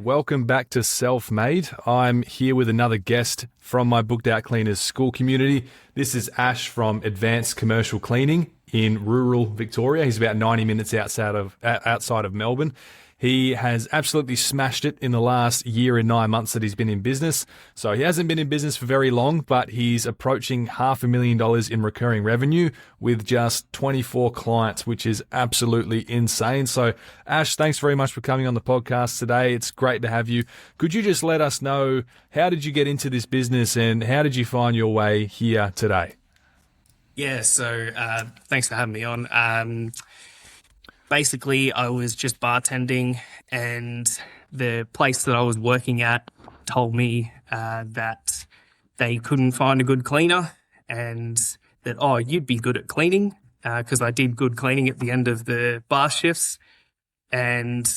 welcome back to Self Made. I'm here with another guest from my Booked Out Cleaners school community. This is Ash from Advanced Commercial Cleaning in rural Victoria. He's about 90 minutes outside of Melbourne. He has absolutely smashed it in the last year and 9 months that he's been in business. So he hasn't been in business for very long, but he's approaching $500,000 in recurring revenue with just 24 clients, which is absolutely insane. So Ash, thanks very much for coming on the podcast today. It's great to have you. Could you just let us know, how did you get into this business and how did you find your way here today? Yeah, so thanks for having me on. Basically, I was just bartending, and the place that I was working at told me that they couldn't find a good cleaner, and that, you'd be good at cleaning, because I did good cleaning at the end of the bar shifts. And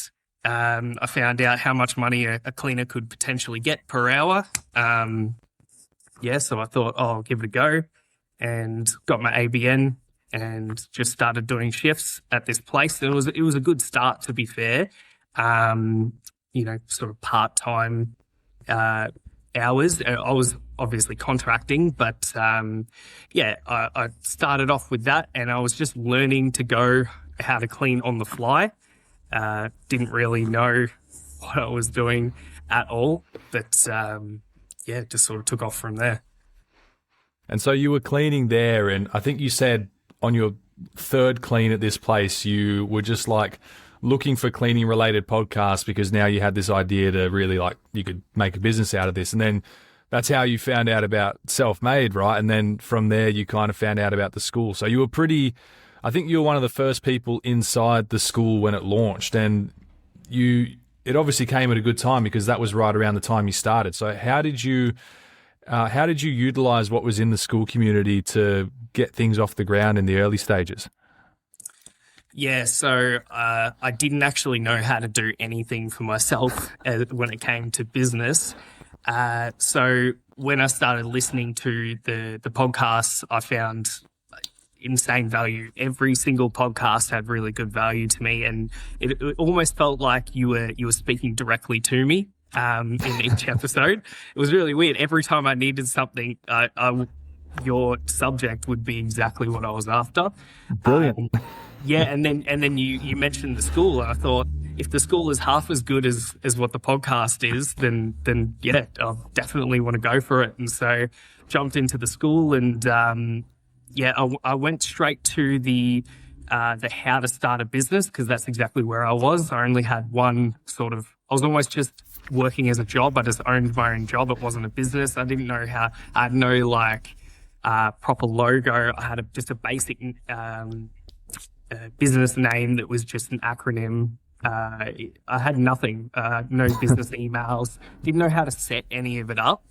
I found out how much money a cleaner could potentially get per hour. So I thought, I'll give it a go, and got my ABN. And just started doing shifts at this place. It was a good start, to be fair. Sort of part-time hours. I was obviously contracting, but I started off with that, and I was just learning to go how to clean on the fly. Didn't really know what I was doing at all, but just sort of took off from there. And so you were cleaning there, and I think you said on your third clean at this place, you were just like looking for cleaning related podcasts because now you had this idea to really you could make a business out of this. And then that's how you found out about Self Made, right? And then from there, you kind of found out about the school. So you were I think you were one of the first people inside the school when it launched, and it obviously came at a good time because that was right around the time you started. So how did you utilize what was in the school community to get things off the ground in the early stages? Yeah, so I didn't actually know how to do anything for myself when it came to business. So when I started listening to the podcasts, I found insane value. Every single podcast had really good value to me, and it almost felt like you were speaking directly to me. In each episode. It was really weird. Every time I needed something, your subject would be exactly what I was after. Brilliant. And then you mentioned the school, and I thought, if the school is half as good as what the podcast is, then I definitely want to go for it. And so jumped into the school, and I went straight to the how to start a business, because that's exactly where I was. I only had one I was almost just working as a job. I just owned my own job. It wasn't a business. I didn't know I had no proper logo. I had just a basic business name that was just an acronym. I had nothing, no business emails, didn't know how to set any of it up.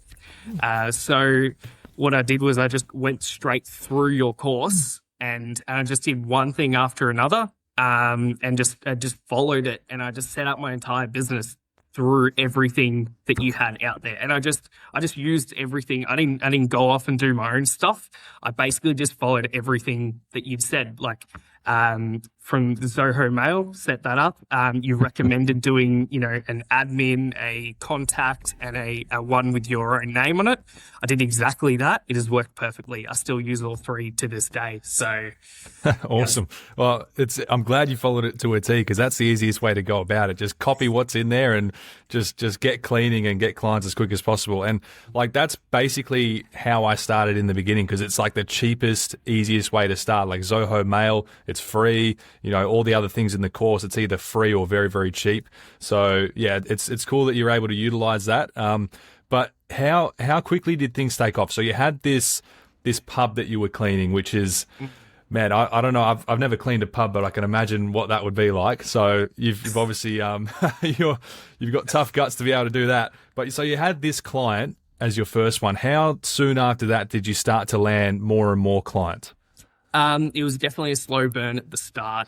So what I did was I just went straight through your course, and I just did one thing after another, and I just followed it, and I just set up my entire business through everything that you had out there. And I just used everything. I didn't go off and do my own stuff. I basically just followed everything that you'd said, from the Zoho Mail, set that up. You recommended doing, an admin, a contact, and a one with your own name on it. I did exactly that. It has worked perfectly. I still use all three to this day. So awesome. Yeah. Well, I'm glad you followed it to a T, because that's the easiest way to go about it. Just copy what's in there and just get cleaning and get clients as quick as possible. And that's basically how I started in the beginning, because it's the cheapest, easiest way to start. Like Zoho Mail, it's free. All the other things in the course, it's either free or very, very cheap. So yeah, it's cool that you're able to utilize that. But how quickly did things take off? So you had this pub that you were cleaning, which is, man, I don't know. I've never cleaned a pub, but I can imagine what that would be like. So you've obviously you've got tough guts to be able to do that. But so you had this client as your first one. How soon after that did you start to land more and more clients? It was definitely a slow burn at the start.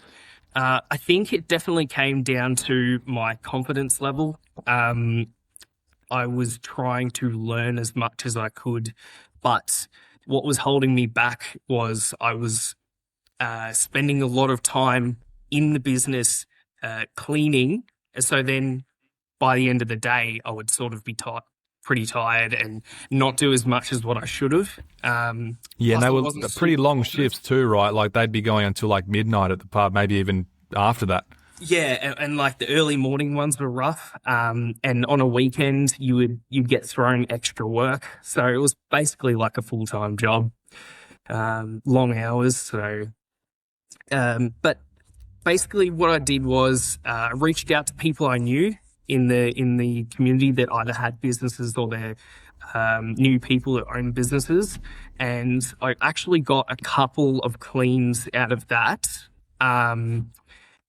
I think it definitely came down to my confidence level. I was trying to learn as much as I could, but what was holding me back was I was spending a lot of time in the business cleaning. So then by the end of the day, I would sort of be pretty tired and not do as much as what I should have. Yeah, and they were pretty long shifts too, right? Like they'd be going until like midnight at the pub, maybe even after that. Yeah, and like the early morning ones were rough. And on a weekend, you'd get thrown extra work. So it was basically like a full-time job, long hours. So, but basically what I did was I reached out to people I knew in the community that either had businesses or they're new people that own businesses, and I actually got a couple of cleans out of that.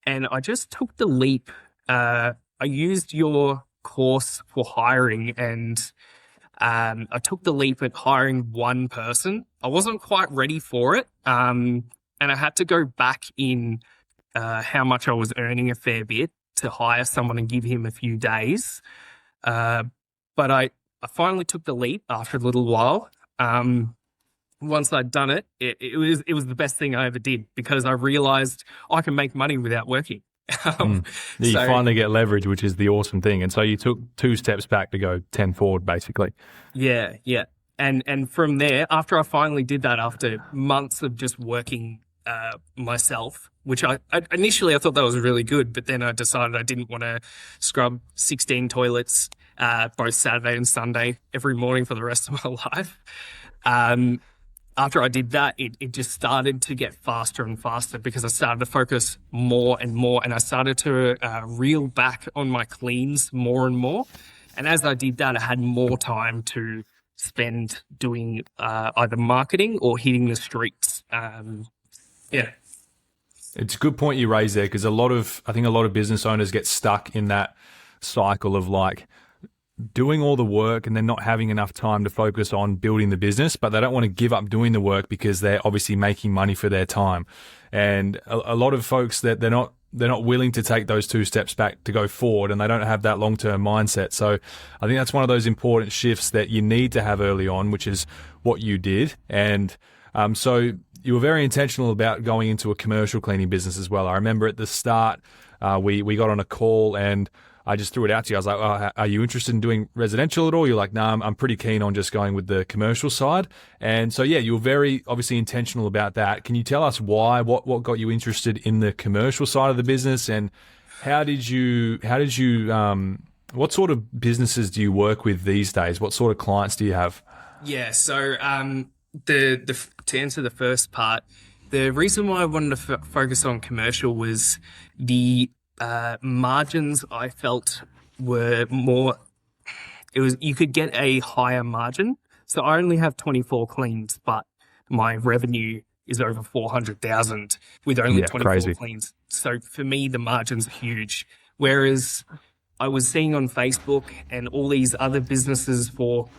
And I just took the leap. I used your course for hiring, and I took the leap at hiring one person. I wasn't quite ready for it, and I had to go back in how much I was earning a fair bit to hire someone and give him a few days. But I finally took the leap after a little while. Once I'd done it, it was the best thing I ever did, because I realized I can make money without working. You finally get leverage, which is the awesome thing. And so you took 2 steps back to go 10 forward, basically. Yeah. And from there, after I finally did that, after months of just working myself, which I initially I thought that was really good, but then I decided I didn't want to scrub 16 toilets both Saturday and Sunday every morning for the rest of my life. After I did that, it just started to get faster and faster, because I started to focus more and more, and I started to reel back on my cleans more and more. And as I did that, I had more time to spend doing either marketing or hitting the streets. Yeah. It's a good point you raised there, because I think a lot of business owners get stuck in that cycle of like doing all the work and then not having enough time to focus on building the business, but they don't want to give up doing the work because they're obviously making money for their time. And a lot of folks that they're not willing to take those 2 steps back to go forward, and they don't have that long-term mindset. So I think that's one of those important shifts that you need to have early on, which is what you did. And so you were very intentional about going into a commercial cleaning business as well. I remember at the start, we got on a call and I just threw it out to you. I was like, oh, are you interested in doing residential at all? You're like, no, I'm pretty keen on just going with the commercial side. And so, yeah, you were very obviously intentional about that. Can you tell us why, what got you interested in the commercial side of the business, and what sort of businesses do you work with these days? What sort of clients do you have? Yeah. So, to answer the first part, the reason why I wanted to focus on commercial was the margins I felt were more, you could get a higher margin. So I only have 24 cleans, but my revenue is over 400,000 with only 24 cleans. So for me, the margins are huge. Whereas I was seeing on Facebook and all these other businesses for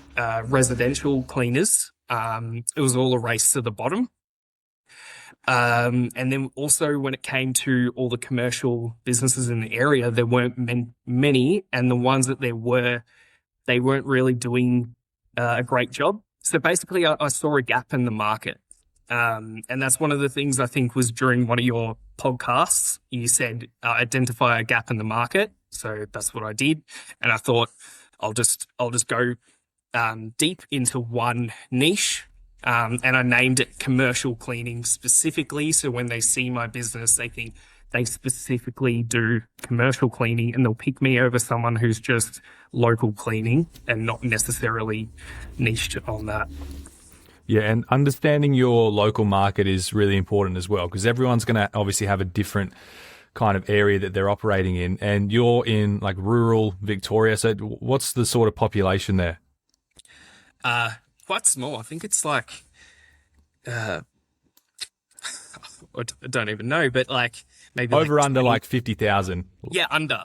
residential cleaners, it was all a race to the bottom. And then also when it came to all the commercial businesses in the area, there weren't many, and the ones that there were, they weren't really doing a great job. So basically I saw a gap in the market. And that's one of the things I think was during one of your podcasts. You said identify a gap in the market. So that's what I did. And I thought I'll just go deep into one niche. And I named it commercial cleaning specifically. So when they see my business, they think they specifically do commercial cleaning, and they'll pick me over someone who's just local cleaning and not necessarily niched on that. Yeah, and understanding your local market is really important as well, because everyone's going to obviously have a different kind of area that they're operating in. And you're in like rural Victoria. So what's the sort of population there? Quite small. I think it's like, I don't even know, but like maybe over like under 20. Like 50,000. Yeah, under.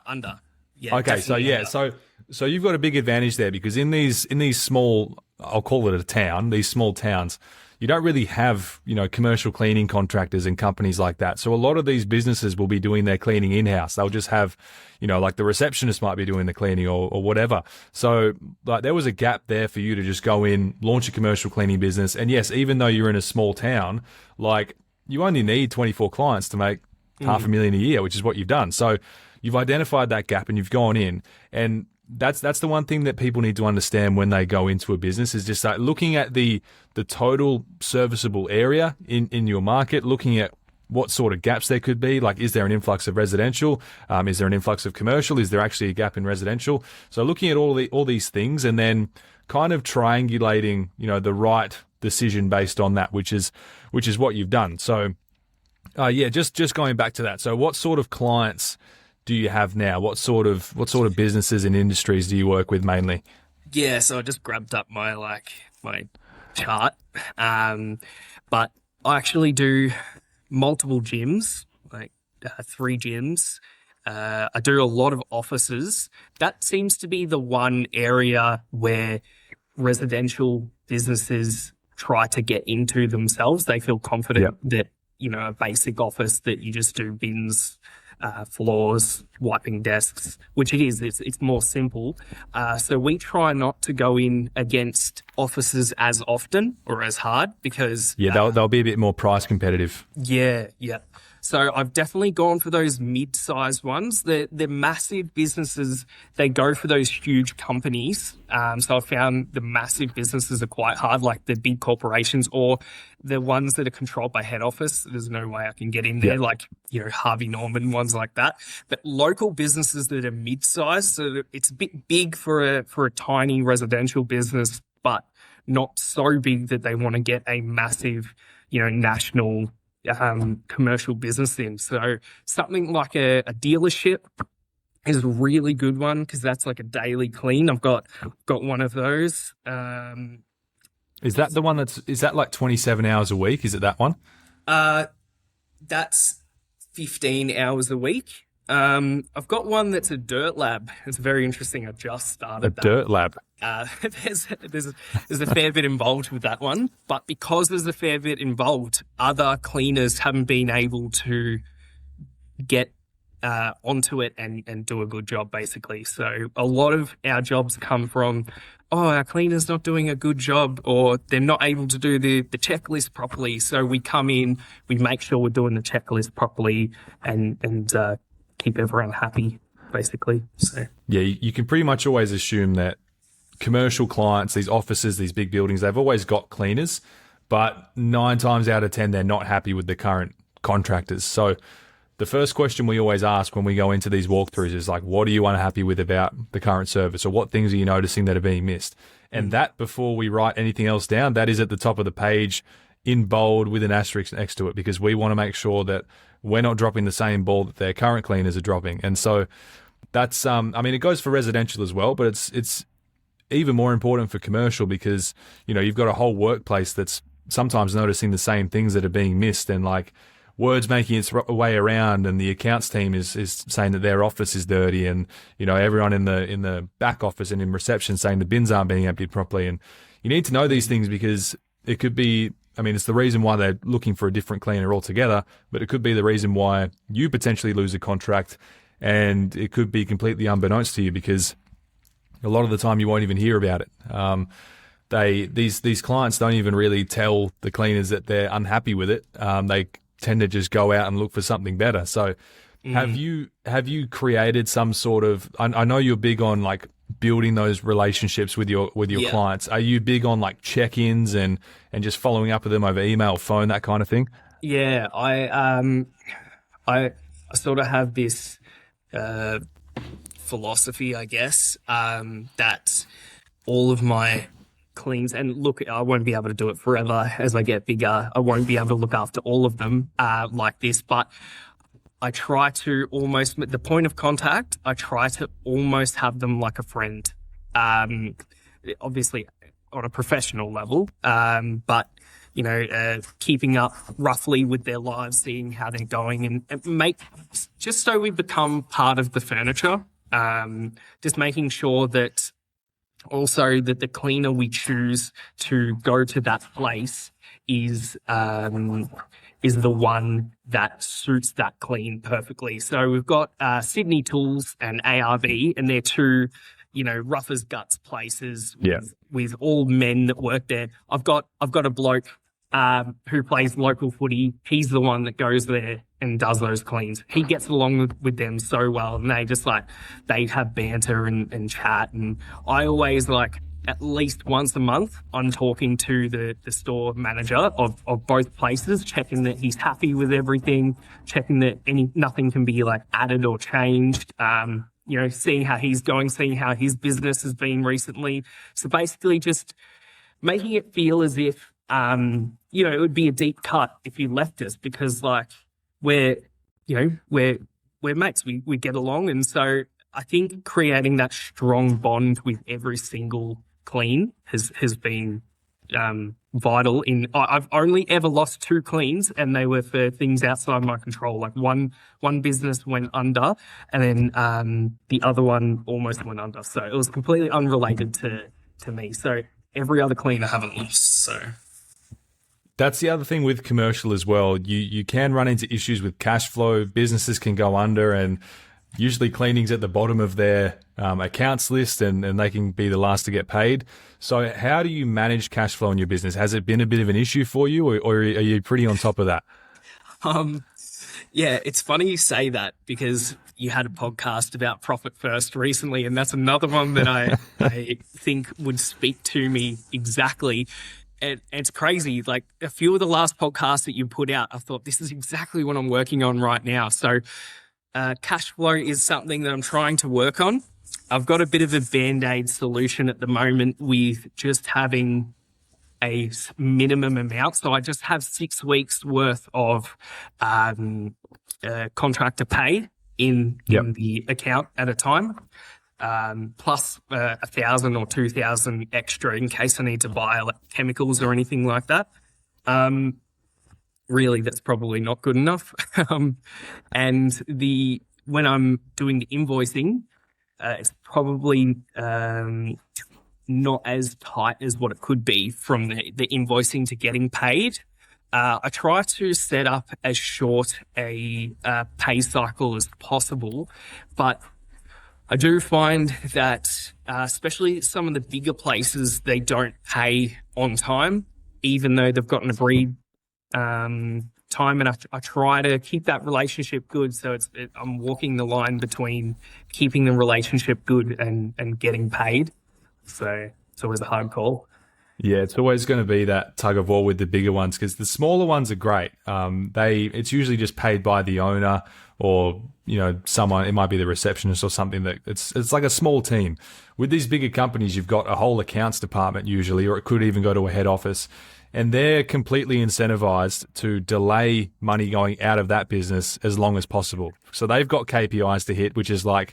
Yeah. Okay, so yeah, under. so you've got a big advantage there, because in these small, I'll call it a town, these small towns, you don't really have, commercial cleaning contractors and companies like that. So a lot of these businesses will be doing their cleaning in-house. They'll just have, like the receptionist might be doing the cleaning or whatever. So like there was a gap there for you to just go in, launch a commercial cleaning business. And yes, even though you're in a small town, like you only need 24 clients to make $500,000 a year, which is what you've done. So you've identified that gap and you've gone in, and that's the one thing that people need to understand when they go into a business is just like looking at the total serviceable area in your market, looking at what sort of gaps there could be. Like, is there an influx of residential? Is there an influx of commercial? Is there actually a gap in residential? So looking at all these things and then kind of triangulating, the right decision based on that, which is what you've done. So, just going back to that. So what sort of clients do you have now? What sort of businesses and industries do you work with mainly? Yeah, so I just grabbed up my chart. But I actually do multiple gyms, 3 gyms. I do a lot of offices. That seems to be the one area where residential businesses try to get into themselves. They feel confident that, a basic office that you just do bins, floors, wiping desks, which it is. It's more simple. So we try not to go in against offices as often or as hard because... they'll be a bit more price competitive. Yeah. So I've definitely gone for those mid-sized ones. They're massive businesses. They go for those huge companies. So I found the massive businesses are quite hard, like the big corporations or the ones that are controlled by head office. There's no way I can get in there, like, Harvey Norman, ones like that. But local businesses that are mid-sized, so it's a bit big for a tiny residential business, but not so big that they want to get a massive, national commercial business in. So something like a dealership is a really good one because that's like a daily clean. I've got one of those. Is that the one is that like 27 hours a week? Is it that one? That's 15 hours a week. I've got one that's a dirt lab. It's very interesting. I just started that. Dirt lab. There's a fair bit involved with that one, but because there's a fair bit involved, other cleaners haven't been able to get onto it and do a good job, basically. So a lot of our jobs come from, our cleaner's not doing a good job, or they're not able to do the checklist properly. So we come in, we make sure we're doing the checklist properly and keep everyone happy, basically. So yeah, you can pretty much always assume that commercial clients, these offices, these big buildings, they've always got cleaners, but 9 times out of 10, they're not happy with the current contractors. So the first question we always ask when we go into these walkthroughs is like, what are you unhappy with about the current service, or what things are you noticing that are being missed? And that, before we write anything else down, that is at the top of the page in bold with an asterisk next to it, because we want to make sure that we're not dropping the same ball that their current cleaners are dropping. And so that's, it goes for residential as well, but it's even more important for commercial because, you've got a whole workplace that's sometimes noticing the same things that are being missed, and like words making its way around, and the accounts team is saying that their office is dirty, and, everyone in the back office and in reception saying the bins aren't being emptied properly. And you need to know these things because it could be, it's the reason why they're looking for a different cleaner altogether, but it could be the reason why you potentially lose a contract, and it could be completely unbeknownst to you because a lot of the time you won't even hear about it. These clients don't even really tell the cleaners that they're unhappy with it. They tend to just go out and look for something better. So have you created some sort of, I know you're big on like building those relationships with your clients. Are you big on like check-ins and just following up with them over email, phone, that kind of thing? Yeah, I sort of have this philosophy, I guess, that all of my cleans, and look, I won't be able to do it forever. As I get bigger, I won't be able to look after all of them like this, but I try to almost, the point of contact, I try to almost have them like a friend, obviously on a professional level, but keeping up roughly with their lives, seeing how they're going, and make, just so we become part of the furniture, just making sure that also that the cleaner we choose to go to that place is the one that suits that clean perfectly. So we've got Sydney Tools and ARB, and they're two, rough as guts places with all men that work there. I've got a bloke who plays local footy. He's the one that goes there and does those cleans. He gets along with them so well, and they have banter and chat. And I always at least once a month, I'm talking to the store manager of both places, checking that he's happy with everything, checking that nothing can be added or changed. Seeing how he's going, seeing how his business has been recently. So basically just making it feel as if, it would be a deep cut if you left us, because we're mates. We get along. And so I think creating that strong bond with every single clean has been vital. I've only ever lost 2 cleans, and they were for things outside my control. One business went under, and then the other one almost went under. So it was completely unrelated to me. So every other clean I haven't lost. So that's the other thing with commercial as well. You can run into issues with cash flow. Businesses can go under, and usually cleaning's at the bottom of their accounts list, and they can be the last to get paid. So how do you manage cash flow in your business? Has it been a bit of an issue for you, or are you pretty on top of that? Yeah, it's funny you say that, because you had a podcast about profit first recently, and that's another one that I think would speak to me exactly. And it's crazy. A few of the last podcasts that you put out, I thought, this is exactly what I'm working on right now. So cash flow is something that I'm trying to work on. I've got a bit of a Band-Aid solution at the moment with just having a minimum amount. So I just have 6 weeks worth of contractor pay in the account at a time, plus 1,000 or 2,000 extra in case I need to buy chemicals or anything like that. Really, that's probably not good enough. And when I'm doing the invoicing, it's probably not as tight as what it could be from the invoicing to getting paid. I try to set up as short a pay cycle as possible, but I do find that especially some of the bigger places, they don't pay on time, even though they've got an agreed time, and I try to keep that relationship good. So I'm walking the line between keeping the relationship good and getting paid. So it's always a hard call. Yeah, it's always going to be that tug of war with the bigger ones, because the smaller ones are great. It's usually just paid by the owner, or someone. It might be the receptionist or something. That it's like a small team. With these bigger companies, you've got a whole accounts department usually, or it could even go to a head office. And they're completely incentivized to delay money going out of that business as long as possible. So they've got KPIs to hit, which is when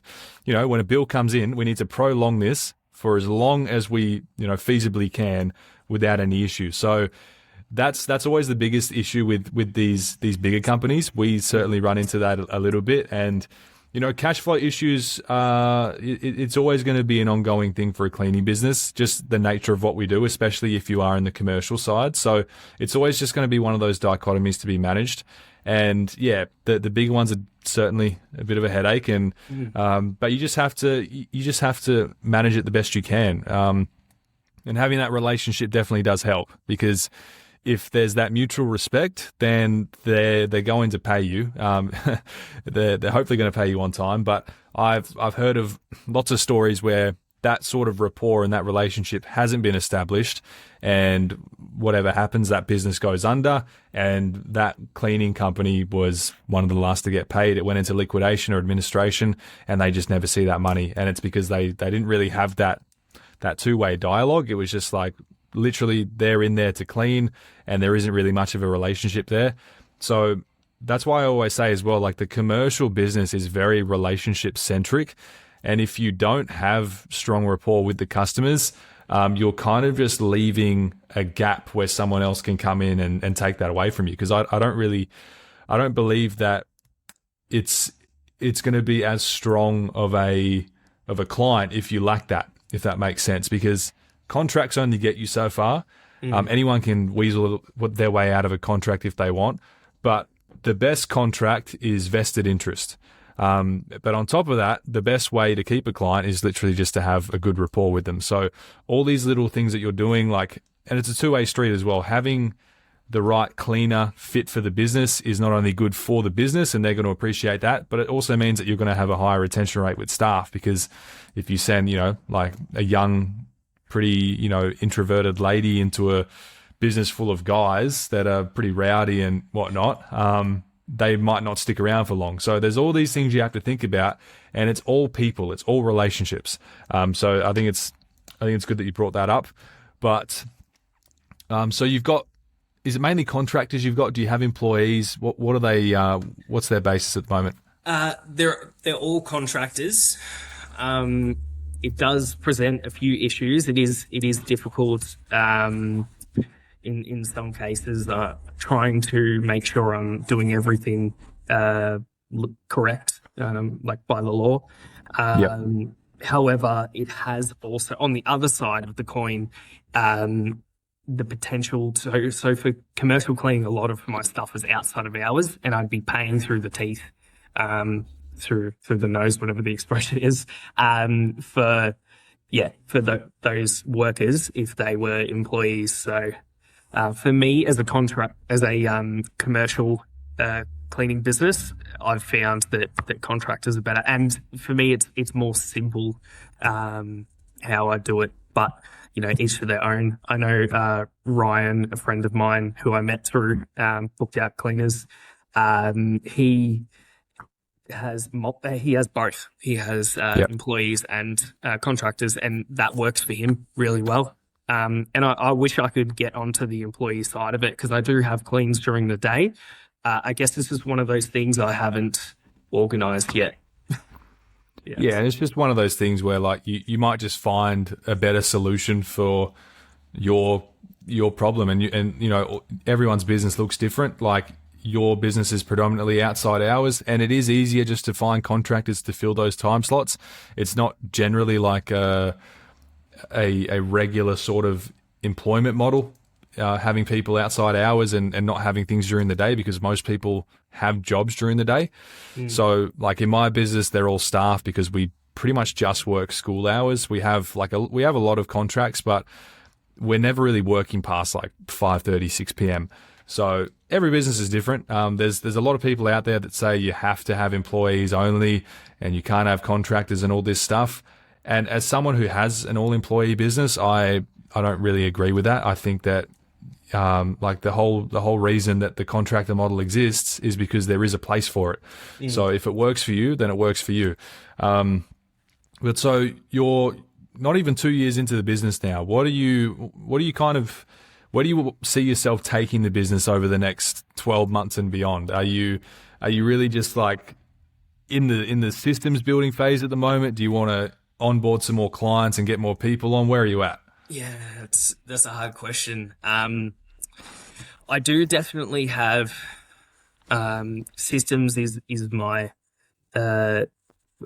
a bill comes in, we need to prolong this for as long as we, feasibly can without any issue. So that's always the biggest issue with these bigger companies. We certainly run into that a little bit. And cash flow issues, it's always going to be an ongoing thing for a cleaning business, just the nature of what we do, especially if you are in the commercial side. So it's always just going to be one of those dichotomies to be managed. And yeah, the big ones are certainly a bit of a headache, and but you just have to manage it the best you can. And having that relationship definitely does help, because if there's that mutual respect, then they're going to pay you. They're hopefully going to pay you on time. But I've heard of lots of stories where that sort of rapport and that relationship hasn't been established, and whatever happens, that business goes under, and that cleaning company was one of the last to get paid. It went into liquidation or administration, and they just never see that money. And it's because they didn't really have that two-way dialogue. It was just literally they're in there to clean, and there isn't really much of a relationship there. So that's why I always say as well, the commercial business is very relationship centric. And if you don't have strong rapport with the customers, you're kind of just leaving a gap where someone else can come in and take that away from you. Because I don't believe that it's going to be as strong of a client if you lack that, if that makes sense. Because contracts only get you so far. Anyone can weasel their way out of a contract if they want, but the best contract is vested interest. But on top of that, the best way to keep a client is literally just to have a good rapport with them. So all these little things that you're doing, and it's a two-way street as well, having the right cleaner fit for the business is not only good for the business, and they're going to appreciate that, but it also means that you're going to have a higher retention rate with staff, because if you send, like a young, pretty, introverted lady into a business full of guys that are pretty rowdy and whatnot, they might not stick around for long. So there's all these things you have to think about, and it's all people, it's all relationships. So I think it's good that you brought that up. But so you've got, is it mainly contractors you've got? Do you have employees? What are they? What's their basis at the moment? They're all contractors. It does present a few issues. It is difficult. In some cases, trying to make sure I'm doing everything correct, like by the law. Yep. However, it has also, on the other side of the coin, the potential to, so for commercial cleaning, a lot of my stuff is outside of hours, and I'd be paying through the teeth, through the nose, whatever the expression is, for those workers if they were employees. So for me, as a commercial cleaning business, I've found that contractors are better, and for me, it's more simple how I do it. But each to their own. I know Ryan, a friend of mine who I met through Booked Out Cleaners, he has both. He has employees and contractors, and that works for him really well. And I wish I could get onto the employee side of it, because I do have cleans during the day. I guess this is one of those things I haven't organised yet. Yeah, and it's just one of those things where, like, you might just find a better solution for your problem, and everyone's business looks different. Like, your business is predominantly outside hours, and it is easier just to find contractors to fill those time slots. It's not generally like a regular sort of employment model, having people outside hours and not having things during the day, because most people have jobs during the day. So, like, in my business, they're all staff because we pretty much just work school hours. We have a lot of contracts, but we're never really working past like 5:30, 6 p.m. So every business is different. There's a lot of people out there that say you have to have employees only and you can't have contractors and all this stuff. And as someone who has an all-employee business, I don't really agree with that. I think that like the whole reason that the contractor model exists is because there is a place for it. So if it works for you, then it works for you. But so you're not even 2 years into the business now. Where do you see yourself taking the business over the next 12 months and beyond? Are you really just like in the systems building phase at the moment? Do you want to onboard some more clients and get more people on? Where are you at? Yeah, that's a hard question. I do definitely have systems is my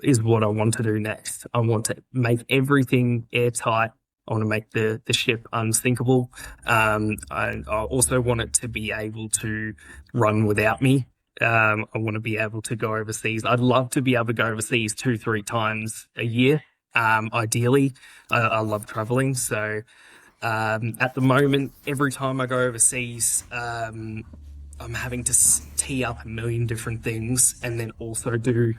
is what I want to do next. I want to make everything airtight. I want to make the ship unsinkable. I also want it to be able to run without me. I want to be able to go overseas. I'd love to be able to go overseas 2-3 times a year. Ideally, I love traveling. So at the moment, every time I go overseas, I'm having to tee up a million different things and then also do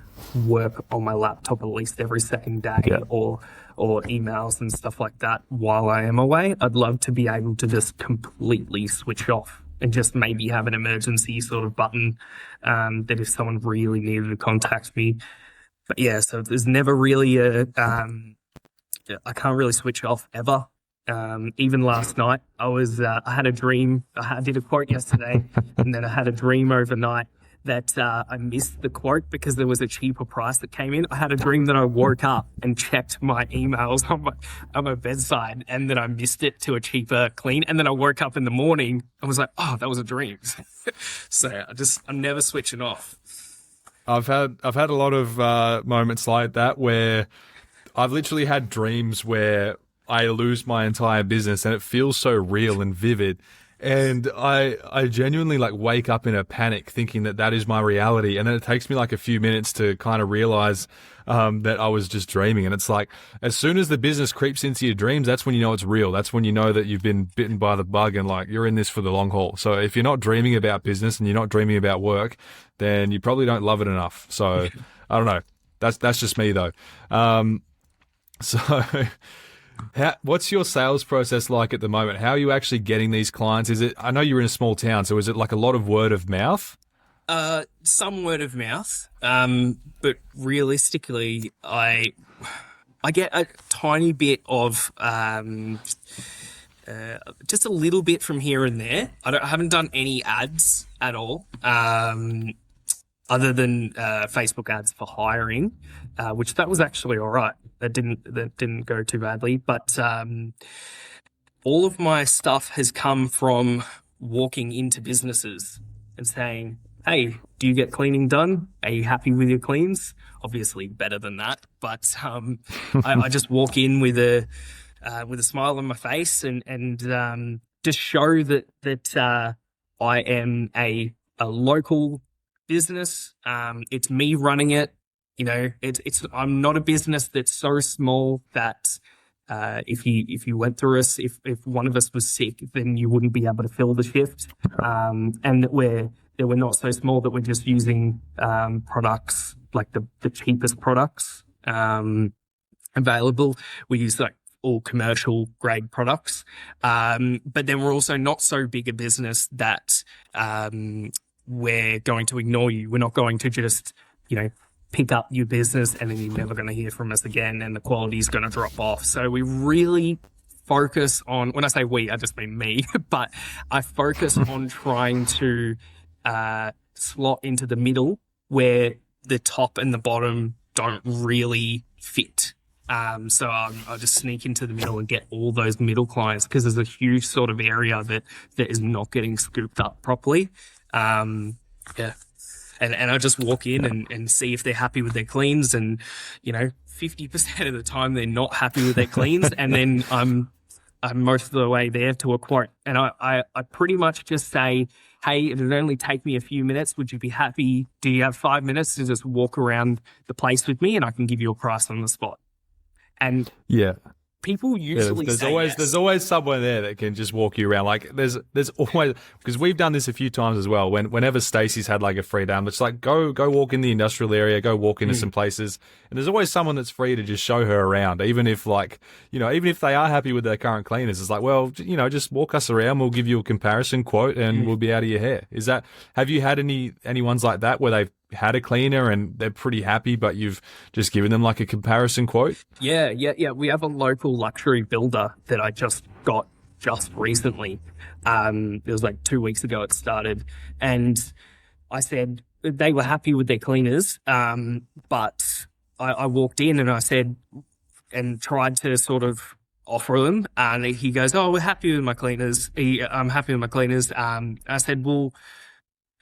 work on my laptop at least every second day, or emails and stuff like that while I am away. I'd love to be able to just completely switch off and just maybe have an emergency sort of button that if someone really needed to contact me. But yeah, so there's never really I can't really switch off ever. Even last night, I had a dream. I did a quote yesterday, and then I had a dream overnight that I missed the quote because there was a cheaper price that came in. I had a dream that I woke up and checked my emails on my bedside, and then I missed it to a cheaper clean. And then I woke up in the morning and was like, "Oh, that was a dream." So I'm never switching off. I've had a lot of moments like that where I've literally had dreams where I lose my entire business and it feels so real and vivid. And I genuinely like wake up in a panic thinking that that is my reality. And then it takes me like a few minutes to kind of realize that I was just dreaming. And it's like, as soon as the business creeps into your dreams, that's when you know it's real. That's when you know that you've been bitten by the bug and like you're in this for the long haul. So if you're not dreaming about business and you're not dreaming about work, then you probably don't love it enough. So I don't know. That's just me though. So what's your sales process like at the moment? How are you actually getting these clients? Is it, I know you're in a small town, so is it like a lot of word of mouth? Some word of mouth, but realistically, I get a tiny bit of just a little bit from here and there. I haven't done any ads at all, other than Facebook ads for hiring, which that was actually all right. That didn't go too badly, but all of my stuff has come from walking into businesses and saying, hey, do you get cleaning done? Are you happy with your cleans? Obviously better than that, but I just walk in with a smile on my face and just show that I am a local business. It's me running it. You know, I'm not a business that's so small that if you went through us, if one of us was sick, then you wouldn't be able to fill the shift. And that we're not so small that we're just using products like the cheapest products available. We use like all commercial grade products. But then we're also not so big a business that we're going to ignore you. We're not going to just, pick up your business and then you're never going to hear from us again and the quality is going to drop off. So we really focus on, when I say we, I just mean me, but I focus on trying to slot into the middle where the top and the bottom don't really fit. So I'll just sneak into the middle and get all those middle clients because there's a huge sort of area that is not getting scooped up properly. Yeah. And I just walk in and see if they're happy with their cleans and, 50% of the time they're not happy with their cleans. And then I'm most of the way there to a quote. And I pretty much just say, hey, it'll only take me a few minutes. Would you be happy? Do you have 5 minutes to just walk around the place with me and I can give you a price on the spot? And yeah, people usually say yes. There's always someone there that can just walk you around. Like there's always, because we've done this a few times as well. Whenever Stacey's had like a free day, it's like go walk in the industrial area, go walk into some places, and there's always someone that's free to just show her around. Even if even if they are happy with their current cleaners, it's like, well, just walk us around. We'll give you a comparison quote, and we'll be out of your hair. Have you had any ones like that where they've had a cleaner and they're pretty happy, but you've just given them like a comparison quote? Yeah. We have a local luxury builder that I just got just recently. It was like 2 weeks ago it started. And I said they were happy with their cleaners. But I walked in and I said, and tried to sort of offer them. And he goes, oh, we're happy with my cleaners. I'm happy with my cleaners. I said, well,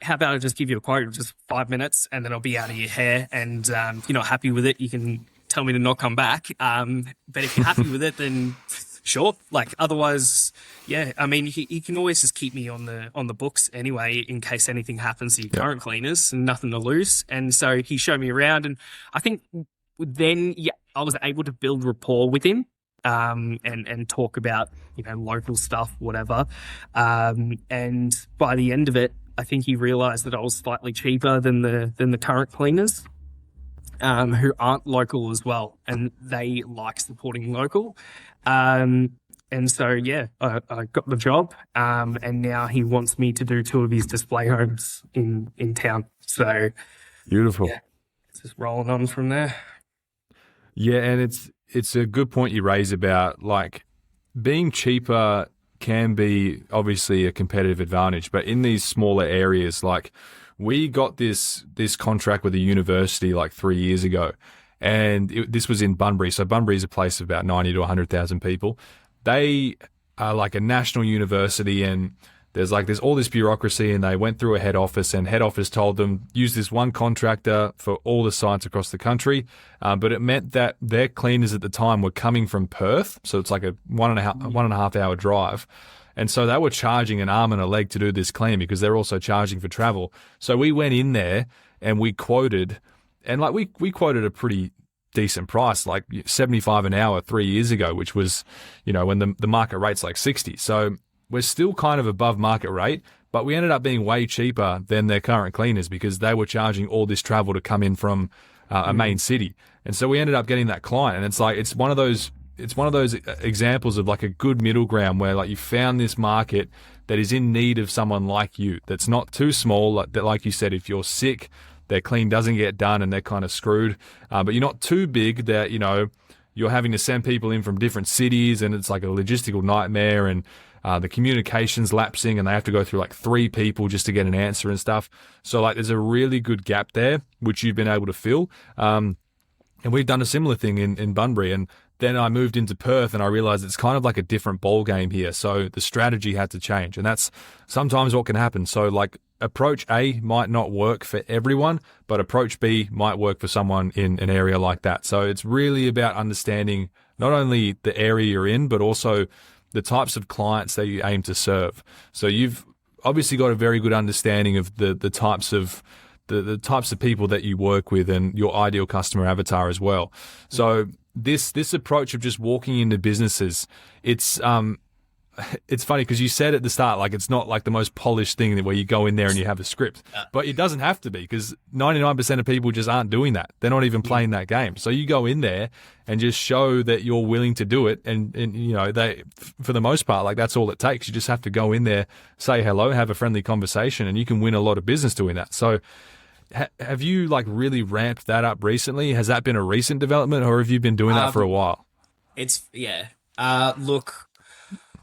how about I just give you a quote of just 5 minutes and then I'll be out of your hair. And if you're not happy with it, you can tell me to not come back. But if you're happy with it, then sure. Like otherwise, yeah. I mean, you can always just keep me on the books anyway, in case anything happens to your current cleaners and nothing to lose. And so he showed me around, and I think then I was able to build rapport with him. And talk about local stuff, whatever. And by the end of it, I think he realised that I was slightly cheaper than the current cleaners, who aren't local as well, and they like supporting local. And so I got the job, and now he wants me to do 2 of his display homes in town. So beautiful. Yeah, it's just rolling on from there. Yeah, and it's a good point you raise about like being cheaper can be obviously a competitive advantage, but in these smaller areas, like we got this contract with a university like 3 years ago, and this was in Bunbury. So Bunbury is a place of about 90 to 100,000 people. They are like a national university, and there's all this bureaucracy, and they went through a head office, and head office told them use this one contractor for all the sites across the country. But it meant that their cleaners at the time were coming from Perth, so it's like a one and a half hour drive. And so they were charging an arm and a leg to do this clean because they're also charging for travel. So we went in there and we quoted, and like we quoted a pretty decent price, like 75 an hour 3 years ago, which was, when the market rate's like 60. So we're still kind of above market rate, but we ended up being way cheaper than their current cleaners because they were charging all this travel to come in from a main city. And so we ended up getting that client. And it's like, it's one of those examples of like a good middle ground where like you found this market that is in need of someone like you, that's not too small. Like you said, if you're sick, their clean doesn't get done and they're kind of screwed. But you're not too big that, you're having to send people in from different cities and it's like a logistical nightmare, and the communication's lapsing and they have to go through like 3 people just to get an answer and stuff. So like there's a really good gap there, which you've been able to fill. And we've done a similar thing in Bunbury. And then I moved into Perth and I realized it's kind of like a different ball game here. So the strategy had to change, and that's sometimes what can happen. So like approach A might not work for everyone, but approach B might work for someone in an area like that. So it's really about understanding not only the area you're in, but also the types of clients that you aim to serve. So you've obviously got a very good understanding of the types of the types of people that you work with and your ideal customer avatar as well. So this approach of just walking into businesses, it's funny because you said at the start, like it's not like the most polished thing where you go in there and you have a script, but it doesn't have to be, because 99% of people just aren't doing that. They're not even playing that game. So you go in there and just show that you're willing to do it. And they, for the most part, like that's all it takes. You just have to go in there, say hello, have a friendly conversation, and you can win a lot of business doing that. So have you like really ramped that up recently? Has that been a recent development, or have you been doing that for a while? Look,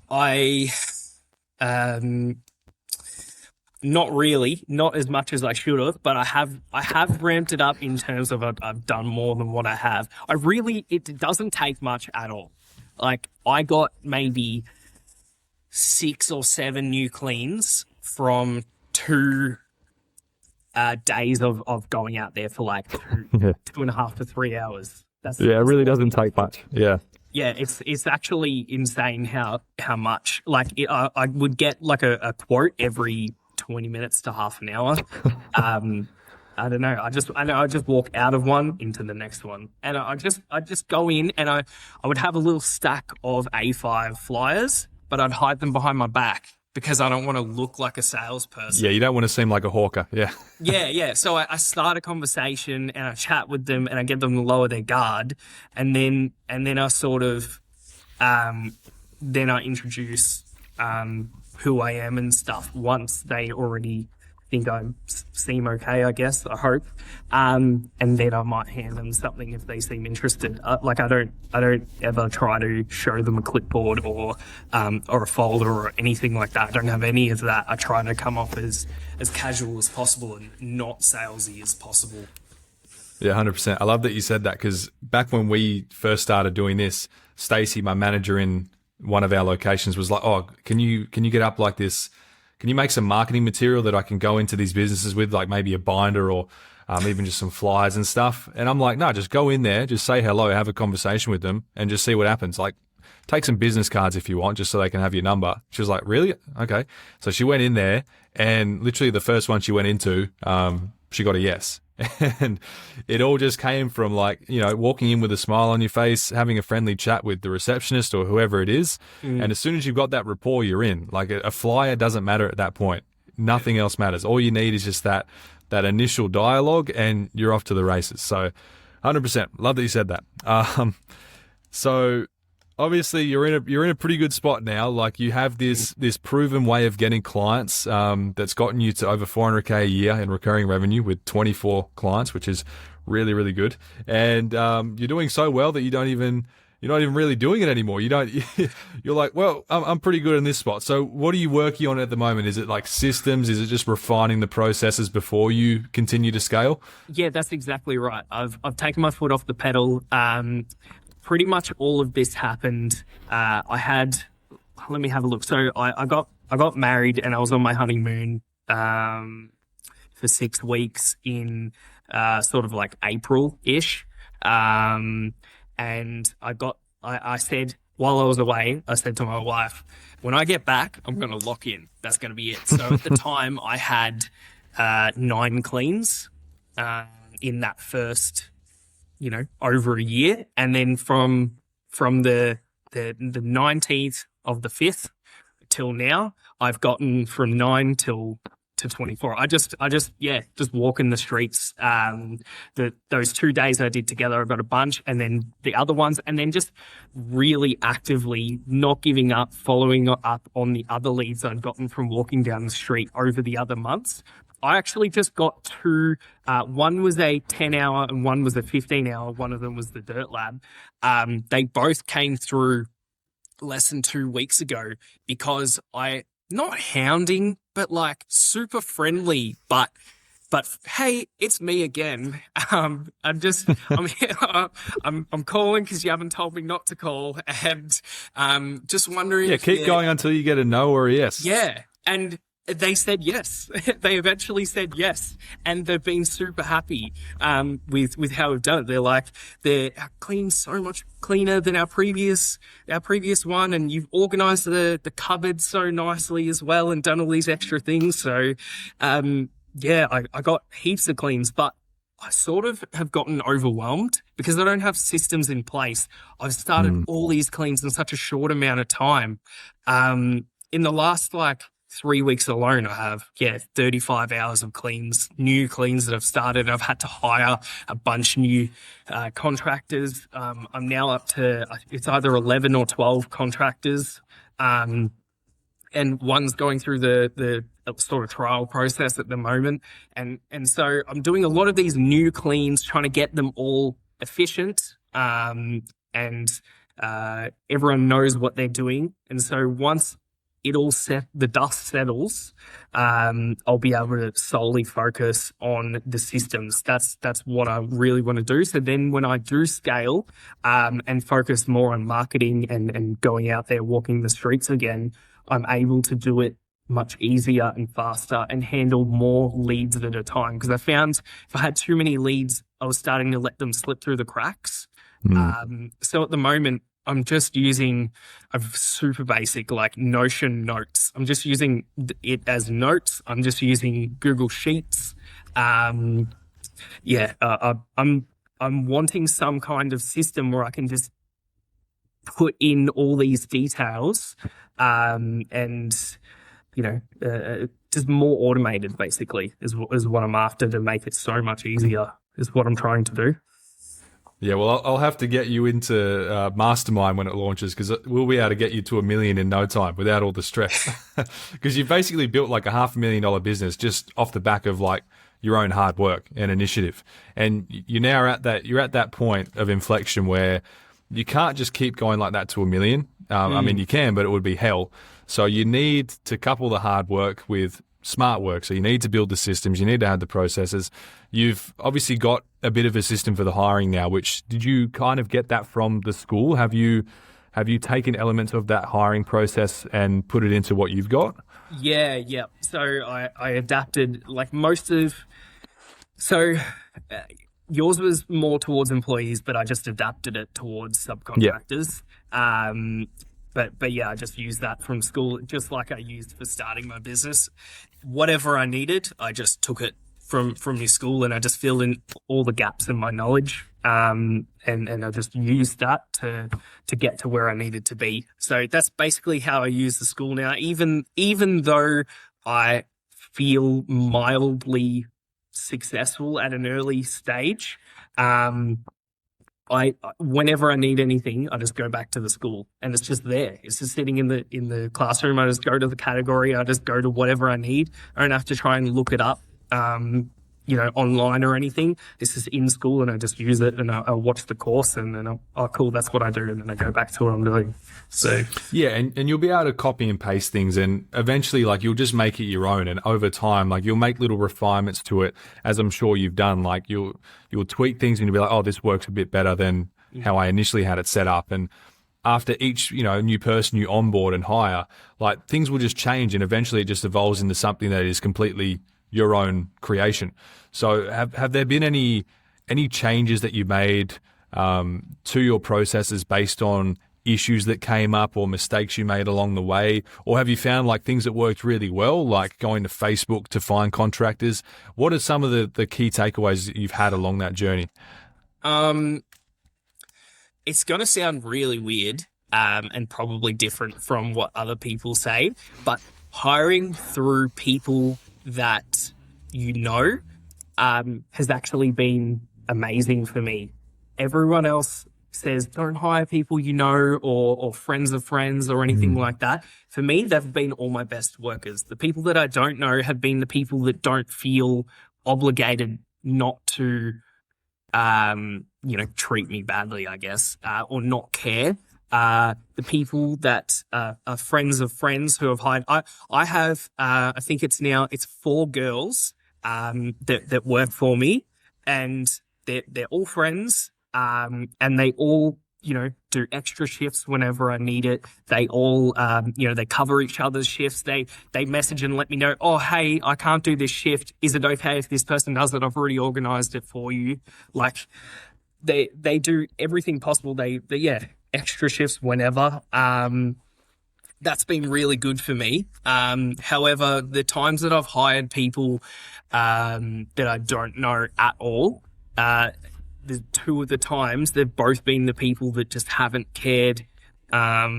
I not really, not as much as I should have, but I have ramped it up in terms of I've done more than what I have. It doesn't take much at all. Like I got maybe 6 or 7 new cleans from 2 days of going out there for like 2.5 to 3 hours. It really doesn't take much. Yeah. Yeah, it's actually insane how much. Like I would get like a quote every 20 minutes to half an hour. I don't know. I just walk out of one into the next one, and I just go in and I would have a little stack of A5 flyers, but I'd hide them behind my back because I don't want to look like a salesperson. Yeah, you don't want to seem like a hawker. Yeah. Yeah. So I start a conversation and I chat with them and I get them to lower their guard, and then I sort of then I introduce who I am and stuff once they already think I seem okay, I guess, I hope. And then I might hand them something if they seem interested. Like I don't ever try to show them a clipboard or a folder or anything like that. I don't have any of that. I try to come off as casual as possible and not salesy as possible. Yeah, 100%. I love that you said that, because back when we first started doing this, Stacey, my manager in one of our locations, was like, "Oh, can you get up like this? Can you make some marketing material that I can go into these businesses with, like maybe a binder or even just some flyers and stuff?" And I'm like, "No, just go in there, just say hello, have a conversation with them, and just see what happens. Like, take some business cards if you want, just so they can have your number." She was like, "Really? Okay." So she went in there, and literally the first one she went into, she got a yes. And it all just came from like, walking in with a smile on your face, having a friendly chat with the receptionist or whoever it is. And as soon as you've got that rapport, you're in. Like a flyer doesn't matter at that point. Nothing else matters. All you need is just that initial dialogue, and you're off to the races. So 100%. Love that you said that. So obviously you're in a pretty good spot now. Like you have this proven way of getting clients that's gotten you to over $400K a year in recurring revenue with 24 clients, which is really, really good. And you're doing so well that you're not even really doing it anymore. You're like, well, I'm pretty good in this spot. So what are you working on at the moment? Is it like systems? Is it just refining the processes before you continue to scale? Yeah, that's exactly right. I've taken my foot off the pedal. Pretty much all of this happened. Let me have a look. So I got married and I was on my honeymoon for 6 weeks in sort of like April-ish. And I said while I was away, I said to my wife, when I get back, I'm going to lock in. That's going to be it. So at the time, I had 9 cleans in that first, over a year. And then from the 19th of the 5th till now, I've gotten from 9 to 24. I just walking the streets. Those 2 days I did together, I got a bunch, and then the other ones, and then just really actively not giving up, following up on the other leads I'd gotten from walking down the street over the other months. I actually just got 2. One was a 10-hour and one was a 15-hour. One of them was the Dirt Lab. They both came through less than 2 weeks ago because not hounding, but like super friendly, but hey, it's me again. I'm calling because you haven't told me not to call, and just wondering. Yeah, keep going until you get a no or a yes. Yeah, and they said yes. They eventually said yes, and they've been super happy with how we've done it. They're like, they're clean so much cleaner than our previous one, and you've organised the cupboard so nicely as well, and done all these extra things. So, I got heaps of cleans, but I sort of have gotten overwhelmed because I don't have systems in place. I've started all these cleans in such a short amount of time. In the last 3 weeks alone, I have 35 hours of new cleans that I've started. I've had to hire a bunch new contractors. I'm now up to it's either 11 or 12 contractors, and one's going through the sort of trial process at the moment. And so I'm doing a lot of these new cleans, trying to get them all efficient, and everyone knows what they're doing. And so once the dust settles, I'll be able to solely focus on the systems. That's what I really want to do. So then when I do scale, and focus more on marketing and going out there, walking the streets again, I'm able to do it much easier and faster and handle more leads at a time. Because I found if I had too many leads, I was starting to let them slip through the cracks. So at the moment, I'm just using a super basic Notion notes. I'm just using it as notes. I'm just using Google Sheets. I'm wanting some kind of system where I can just put in all these details, just more automated. Basically, is what I'm after to make it so much easier. Is what I'm trying to do. Yeah, well, I'll have to get you into Mastermind when it launches, because we'll be able to get you to $1 million in no time without all the stress. Because you've basically built a $500,000 business just off the back of your own hard work and initiative, and you're now at that point of inflection where you can't just keep going like that to $1 million. I mean, you can, but it would be hell. So you need to couple the hard work with smart work. So you need to build the systems. You need to have the processes. You've obviously got a bit of a system for the hiring now, which did you kind of get that from the school? Have you taken elements of that hiring process and put it into what you've got? Yeah. So I adapted most of, yours was more towards employees, but I just adapted it towards subcontractors. Yeah. But yeah, I just used that from school, just like I used for starting my business. Whatever I needed, I just took it from your school, and I just filled in all the gaps in my knowledge. And I just used that to get to where I needed to be. So that's basically how I use the school now. Even though I feel mildly successful at an early stage, whenever I need anything, I just go back to the school, and it's just there. It's just sitting in the classroom. I just go to the category. I just go to whatever I need. I don't have to try and look it up, online or anything. This is in school, and I just use it, and I'll watch the course, and then cool, that's what I do, and then I go back to what I'm doing. So yeah, and you'll be able to copy and paste things, and eventually you'll just make it your own, and over time you'll make little refinements to it, as I'm sure you've done. You'll tweak things, and you'll be like, oh, this works a bit better than how I initially had it set up. And after each new person you onboard and hire, things will just change, and eventually it just evolves into something that is completely your own creation. So have there been any changes that you made to your processes based on issues that came up or mistakes you made along the way? Or have you found like things that worked really well, like going to Facebook to find contractors? What are some of the key takeaways that you've had along that journey? It's going to sound really weird, and probably different from what other people say, but hiring through people that you know has actually been amazing for me. Everyone else says don't hire people you know or friends of friends or anything like that. For me, they've been all my best workers. The people that I don't know have been the people that don't feel obligated not to treat me badly, I guess, or not care. The people that are friends of friends who have hired. I have, I think it's 4 girls that work for me, and they're all friends, and they all, do extra shifts whenever I need it. They all, they cover each other's shifts. They message and let me know, oh, hey, I can't do this shift. Is it okay if this person does it? I've already organized it for you. Like, they do everything possible. They extra shifts whenever. That's been really good for me. However, the times that I've hired people that I don't know at all, the 2 of the times, they've both been the people that just haven't cared for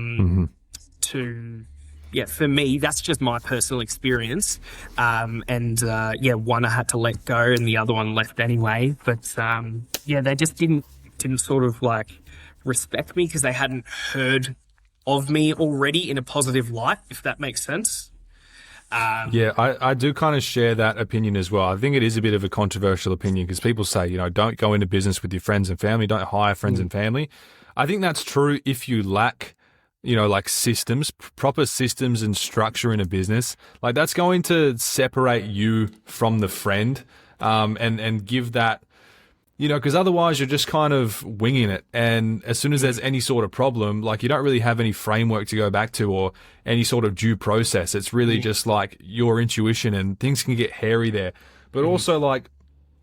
me, that's just my personal experience. One I had to let go and the other one left anyway. But they just didn't sort of like respect me because they hadn't heard of me already in a positive light, if that makes sense. I do kind of share that opinion as well. I think it is a bit of a controversial opinion because people say, don't go into business with your friends and family, don't hire friends and family. I think that's true if you lack, like systems, proper systems and structure in a business. Like that's going to separate you from the friend, and give that, because otherwise you're just kind of winging it. And as soon as there's any sort of problem, like you don't really have any framework to go back to or any sort of due process. It's really just like your intuition, and things can get hairy there. But also, like,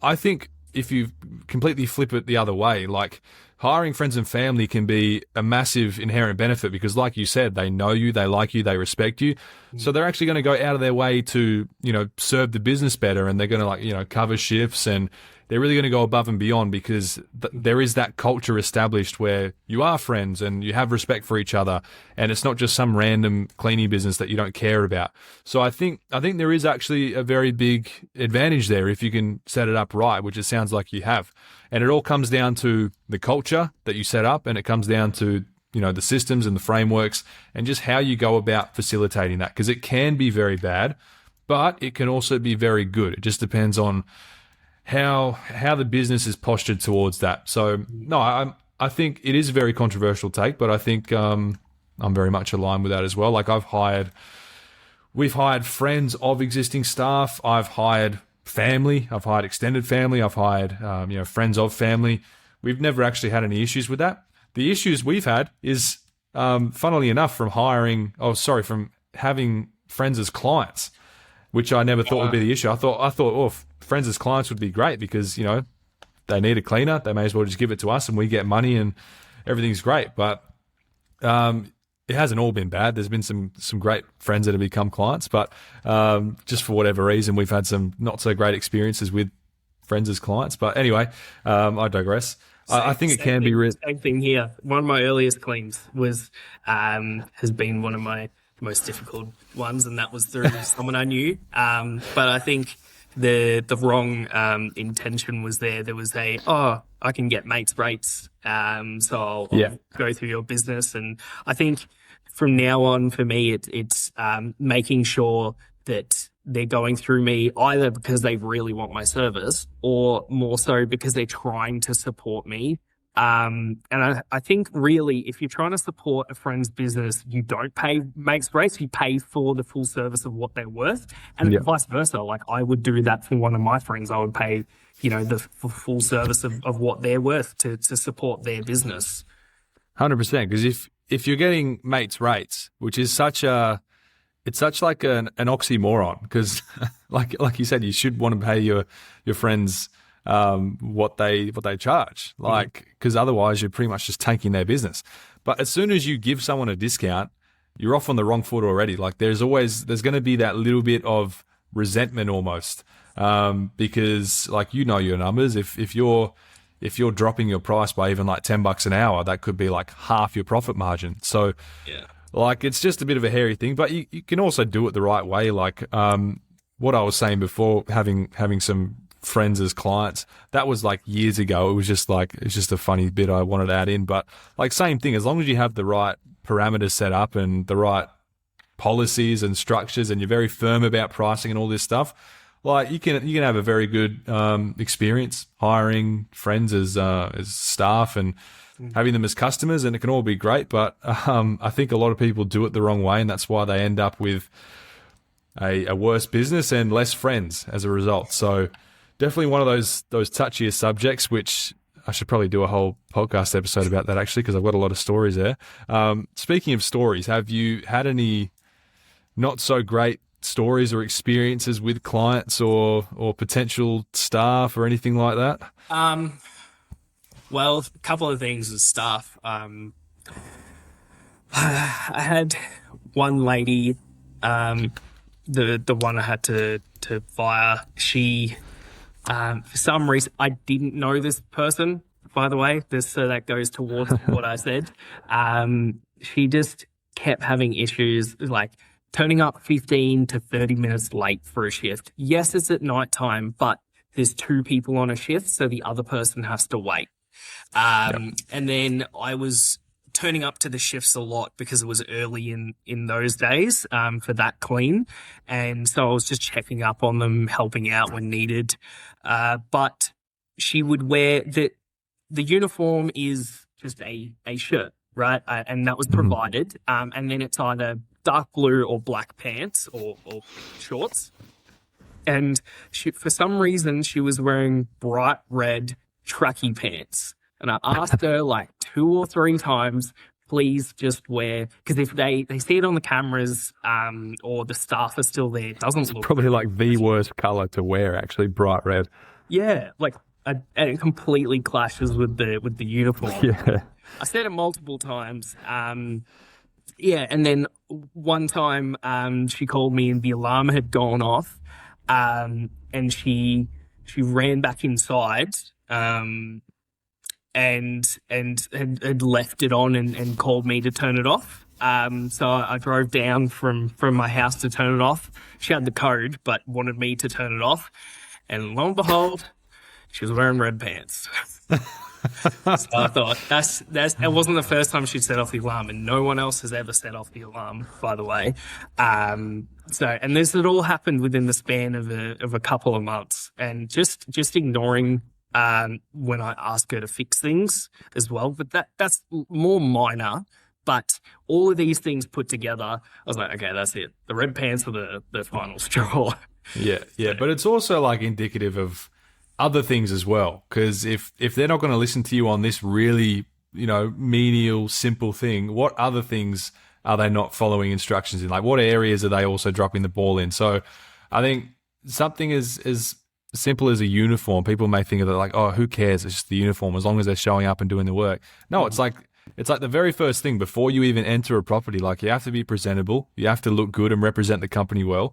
I think if you completely flip it the other way, like hiring friends and family can be a massive inherent benefit because, like you said, they know you, they like you, they respect you. So they're actually going to go out of their way to, serve the business better, and they're going to cover shifts, and they're really going to go above and beyond because there is that culture established where you are friends and you have respect for each other, and it's not just some random cleaning business that you don't care about. So I think there is actually a very big advantage there if you can set it up right, which it sounds like you have. And it all comes down to the culture that you set up, and it comes down to the systems and the frameworks and just how you go about facilitating that, because it can be very bad, but it can also be very good. It just depends on how the business is postured towards that. So no, I think it is a very controversial take, but I think I'm very much aligned with that as well. Like we've hired friends of existing staff. I've hired family. I've hired extended family. I've hired friends of family. We've never actually had any issues with that. The issues we've had is, funnily enough, from having friends as clients, which I never thought would be the issue. I thought, friends as clients would be great because, they need a cleaner. They may as well just give it to us and we get money and everything's great. But it hasn't all been bad. There's been some great friends that have become clients, but just for whatever reason, we've had some not so great experiences with friends as clients. But anyway, I digress. I think it can be same thing here. One of my earliest cleans was has been one of my most difficult ones, and that was through someone I knew. But I think the wrong intention was there. There was I can get mates rates, so I'll go through your business. And I think from now on, for me, it's making sure that they're going through me either because they really want my service or more so because they're trying to support me. And I think really, if you're trying to support a friend's business, you don't pay mates rates, you pay for the full service of what they're worth, and vice versa. Like I would do that for one of my friends. I would pay, the full service of what they're worth to support their business. 100%. Because if you're getting mates rates, which is such like an oxymoron, because like you said, you should want to pay your friends what they charge, because otherwise you're pretty much just tanking their business. But as soon as you give someone a discount, you're off on the wrong foot already. Like there's going to be that little bit of resentment almost, because like your numbers. If you're dropping your price by even like $10 an hour, that could be like half your profit margin. So Yeah. like it's just a bit of a hairy thing, but you can also do it the right way. Like what I was saying before, having some friends as clients, that was like years ago. It's just a funny bit I wanted to add in. But like same thing, as long as you have the right parameters set up and the right policies and structures, and you're very firm about pricing and all this stuff, like you can have a very good experience hiring friends as staff and having them as customers, and it can all be great. But I think a lot of people do it the wrong way, and that's why they end up with a worse business and less friends as a result. So definitely one of those touchier subjects, which I should probably do a whole podcast episode about that actually, because I've got a lot of stories there. Speaking of stories, have you had any not so great stories or experiences with clients or potential staff or anything like that? Well, a couple of things with staff. I had one lady, the one I had to fire. She, for some reason, I didn't know this person, by the way. So that goes towards what I said. She just kept having issues, like turning up 15 to 30 minutes late for a shift. Yes, it's at night time, but there's two people on a shift, so the other person has to wait. And then I was turning up to the shifts a lot because it was early in those days for that clean. And so I was just checking up on them, helping out when needed. But she would wear the uniform is just a shirt, right? And that was provided. And then it's either dark blue or black pants or shorts. And for some reason, she was wearing bright red tracky pants. And I asked her like 2 or 3 times, please just wear, because if they see it on the cameras or the staff are still there, it doesn't look Probably like the worst color to wear, actually, bright red. Yeah, like and it completely clashes with the uniform. Yeah. I said it multiple times. Yeah, and then one time she called me and the alarm had gone off, and she ran back inside and had left it on and called me to turn it off. So I drove down from my house to turn it off. She had the code but wanted me to turn it off, and lo and behold, she was wearing red pants. So I thought it wasn't the first time she'd set off the alarm, and no one else has ever set off the alarm, by the way. So this had all happened within the span of a couple of months, and just ignoring when I ask her to fix things as well. But that's more minor. But all of these things put together, I was like, okay, that's it. The red pants are the final straw. Yeah. But it's also like indicative of other things as well, because if they're not going to listen to you on this really, menial, simple thing, what other things are they not following instructions in? Like, what areas are they also dropping the ball in? So I think something as simple as a uniform, people may think of it like, oh, who cares? It's just the uniform, as long as they're showing up and doing the work. No, it's like the very first thing before you even enter a property. Like, you have to be presentable, you have to look good and represent the company well.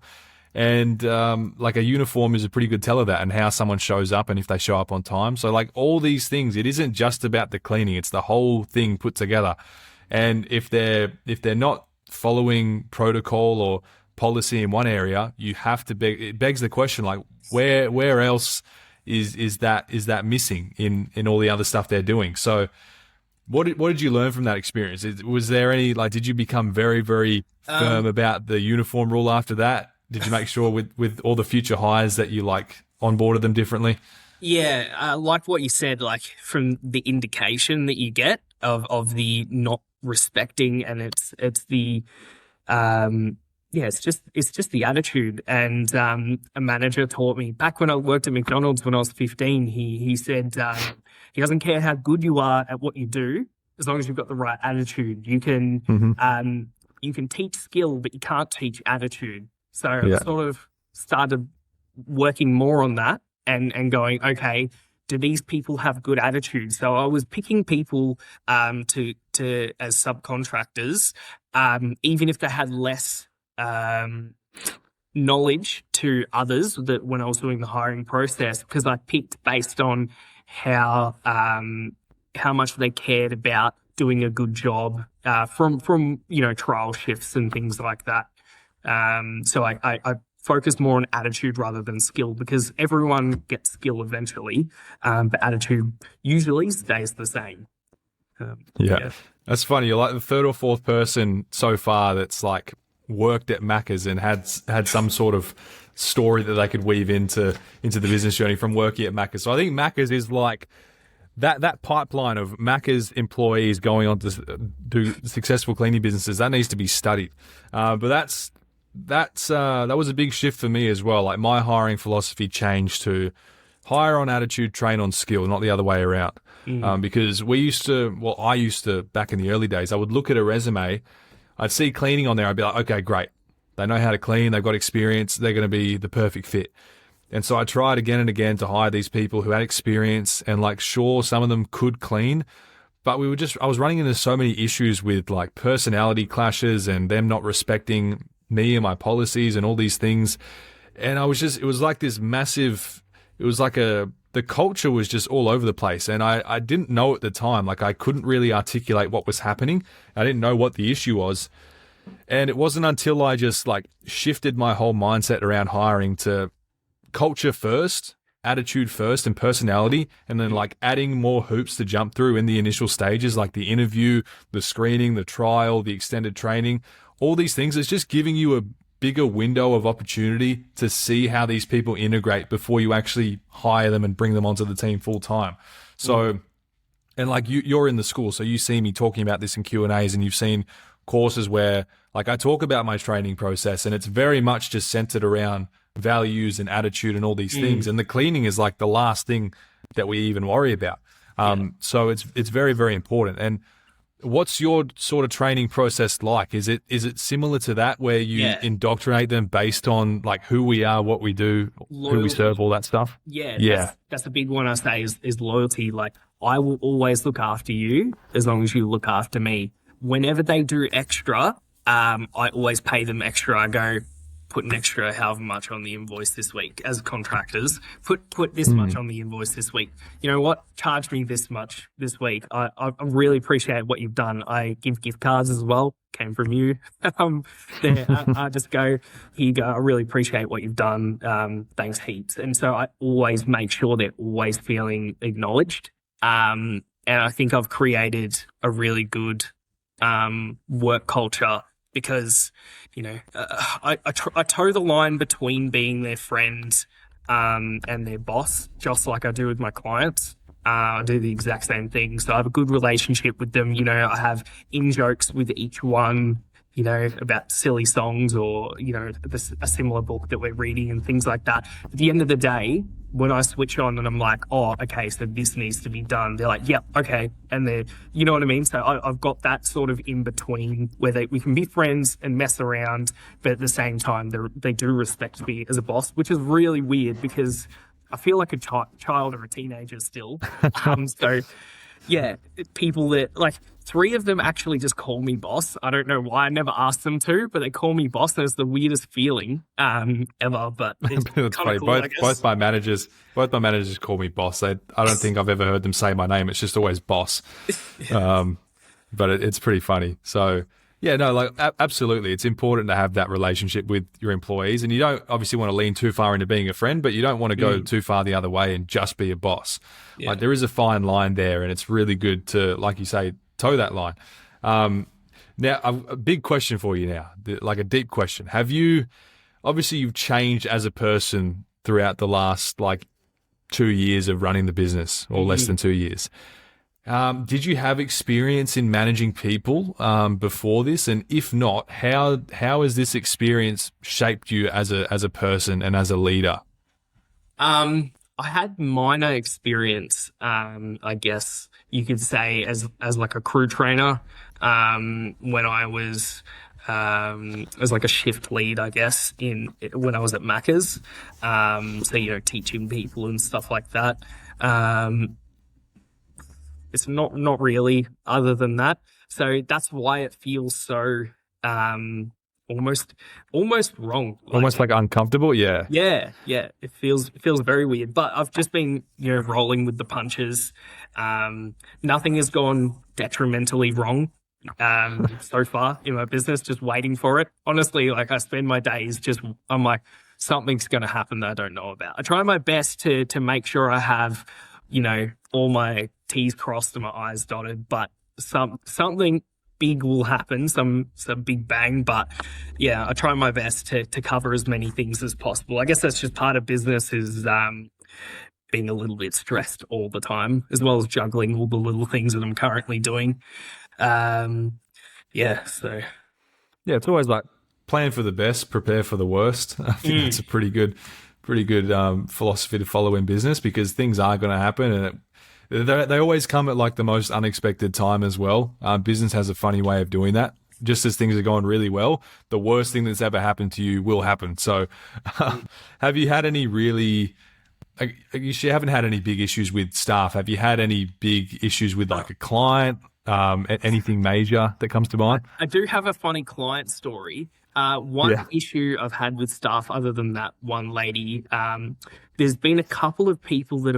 And like a uniform is a pretty good tell of that, and how someone shows up and if they show up on time. So like all these things, it isn't just about the cleaning, it's the whole thing put together. And if they're not following protocol or policy in one area, you have to it begs the question, like where else is that missing in all the other stuff they're doing? So what did you learn from that experience? Was there any, like, did you become very, very firm about the uniform rule after that? Did you make sure with all the future hires that you like onboarded them differently? Yeah, like what you said, like from the indication that you get of the not respecting, and it's the it's just the attitude. And a manager taught me back when I worked at McDonald's when I was 15. He said he doesn't care how good you are at what you do, as long as you've got the right attitude. You can you can teach skill, but you can't teach attitude. So I sort of started working more on that and going, okay, do these people have good attitude? So I was picking people to as subcontractors, even if they had less knowledge to others, that when I was doing the hiring process, because I picked based on how much they cared about doing a good job from trial shifts and things like that. So I focus more on attitude rather than skill, because everyone gets skill eventually, but attitude usually stays the same. Yeah, that's funny. You're like the third or fourth person so far that's like worked at Macca's and had some sort of story that they could weave into the business journey from working at Macca's. So I think Macca's is like that pipeline of Macca's employees going on to do successful cleaning businesses. That needs to be studied. But that was a big shift for me as well. Like my hiring philosophy changed to hire on attitude, train on skill, not the other way around. Because I used to back in the early days, I would look at a resume, I'd see cleaning on there, I'd be like, okay, great. They know how to clean, they've got experience, they're going to be the perfect fit. And so I tried again and again to hire these people who had experience, and like, sure, some of them could clean, but I was running into so many issues with like personality clashes and them not respecting me and my policies and all these things. And it was like this massive, the culture was just all over the place. And I didn't know at the time, like I couldn't really articulate what was happening. I didn't know what the issue was. And it wasn't until I just like shifted my whole mindset around hiring to culture first, attitude first, and personality, and then like adding more hoops to jump through in the initial stages, like the interview, the screening, the trial, the extended training, all these things. It's just giving you a bigger window of opportunity to see how these people integrate before you actually hire them and bring them onto the team full time. So, and like you're in the school, so you see me talking about this in Q&As, and you've seen courses where like I talk about my training process, and it's very much just centered around values and attitude and all these things. And the cleaning is like the last thing that we even worry about. So it's very, very important. And what's your sort of training process like? Is it similar to that, where you indoctrinate them based on like who we are, what we do, loyalty, who we serve, all that stuff? Yeah. That's the big one I say is loyalty. Like, I will always look after you as long as you look after me. Whenever they do extra, I always pay them extra. I go, put an extra however much on the invoice this week. As contractors, put this much on the invoice this week. You know what? Charge me this much this week. I really appreciate what you've done. I give gift cards as well. Came from you. I just go, here you go. I really appreciate what you've done. Thanks heaps. And so I always make sure they're always feeling acknowledged. And I think I've created a really good work culture, because, you know, I toe the line between being their friend and their boss, just like I do with my clients. I do the exact same thing. So I have a good relationship with them. You know, I have in-jokes with each one, you know, about silly songs or, you know, a similar book that we're reading and things like that. At the end of the day, when I switch on and I'm like, oh, okay, so this needs to be done, they're like, yep, okay. And they're, you know what I mean? So I've got that sort of in between where we can be friends and mess around, but at the same time, they do respect me as a boss, which is really weird because I feel like a child or a teenager still. So yeah, people that like 3 of them actually just call me boss. I don't know why. I never asked them to, but they call me boss. And it's the weirdest feeling ever. But it's funny. Cool, both my managers call me boss. I don't think I've ever heard them say my name. It's just always boss. But it's pretty funny. So yeah, no, like absolutely, it's important to have that relationship with your employees, and you don't obviously want to lean too far into being a friend, but you don't want to go too far the other way and just be a boss. Yeah. Like there is a fine line there, and it's really good to, like you say, toe that line. Now, a big question for you now, like a deep question. Obviously you've changed as a person throughout the last like 2 years of running the business, or less than 2 years. Did you have experience in managing people before this? And if not, how has this experience shaped you as a person and as a leader? I had minor experience, I guess you could say, as like a crew trainer when I was as like a shift lead, I guess, when I was at Macca's. So, you know, teaching people and stuff like that. It's not really other than that. So that's why it feels so almost wrong. Almost like uncomfortable. Yeah. Yeah, it feels very weird. But I've just been, rolling with the punches. Nothing has gone detrimentally wrong so far in my business, just waiting for it. Honestly, like I spend my days I'm like, something's going to happen that I don't know about. I try my best to make sure I have, all my T's crossed and my I's dotted, but something big will happen, some big bang. But yeah, I try my best to cover as many things as possible. I guess that's just part of business, is being a little bit stressed all the time, as well as juggling all the little things that I'm currently doing. So Yeah, it's always like plan for the best, prepare for the worst. I think that's a pretty good philosophy to follow in business, because things are going to happen, and they always come at like the most unexpected time as well. Business has a funny way of doing that. Just as things are going really well, the worst thing that's ever happened to you will happen. So have you had any really, you haven't had any big issues with staff. Have you had any big issues with like a client, anything major that comes to mind? I do have a funny client story. One issue I've had with staff, other than that one lady, there's been a couple of people that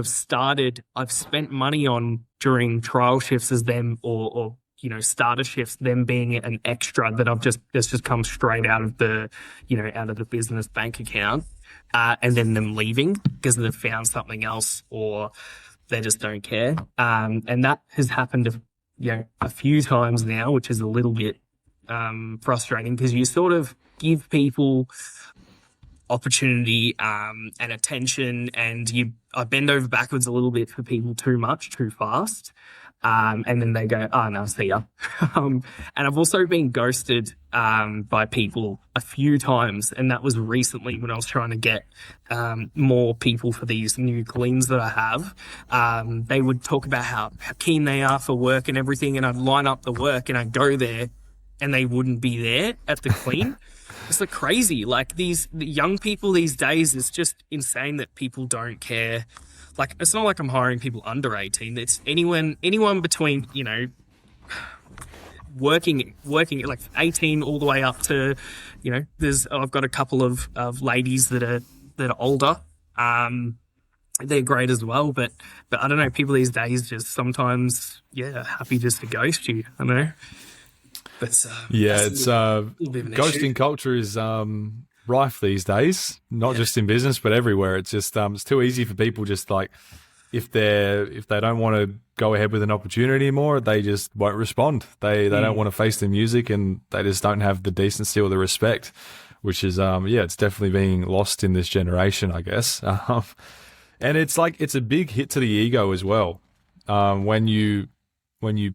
I've spent money on during trial shifts as them, or starter shifts, them being an extra that that's just come straight out of the business bank account, and then them leaving because they've found something else or they just don't care. And that has happened a few times now, which is a little bit frustrating, because you sort of give people opportunity and attention, and I bend over backwards a little bit for people too much, too fast. And then they go, oh, no, see ya. And I've also been ghosted by people a few times, and that was recently when I was trying to get more people for these new cleans that I have. They would talk about how keen they are for work and everything, and I'd line up the work and I'd go there and they wouldn't be there at the clean. It's like crazy. Like the young people these days, it's just insane that people don't care. Like, it's not like I'm hiring people under 18. It's anyone between, working like 18 all the way up to, I've got a couple of ladies that are older. They're great as well, but I don't know, people these days just sometimes, happy just to ghost you. I know. But it's ghosting culture is rife these days, not just in business but everywhere. It's just it's too easy for people, just like if they don't want to go ahead with an opportunity anymore, they just won't respond. They don't want to face the music, and they just don't have the decency or the respect, which is it's definitely being lost in this generation, I guess. And it's like, it's a big hit to the ego as well, when you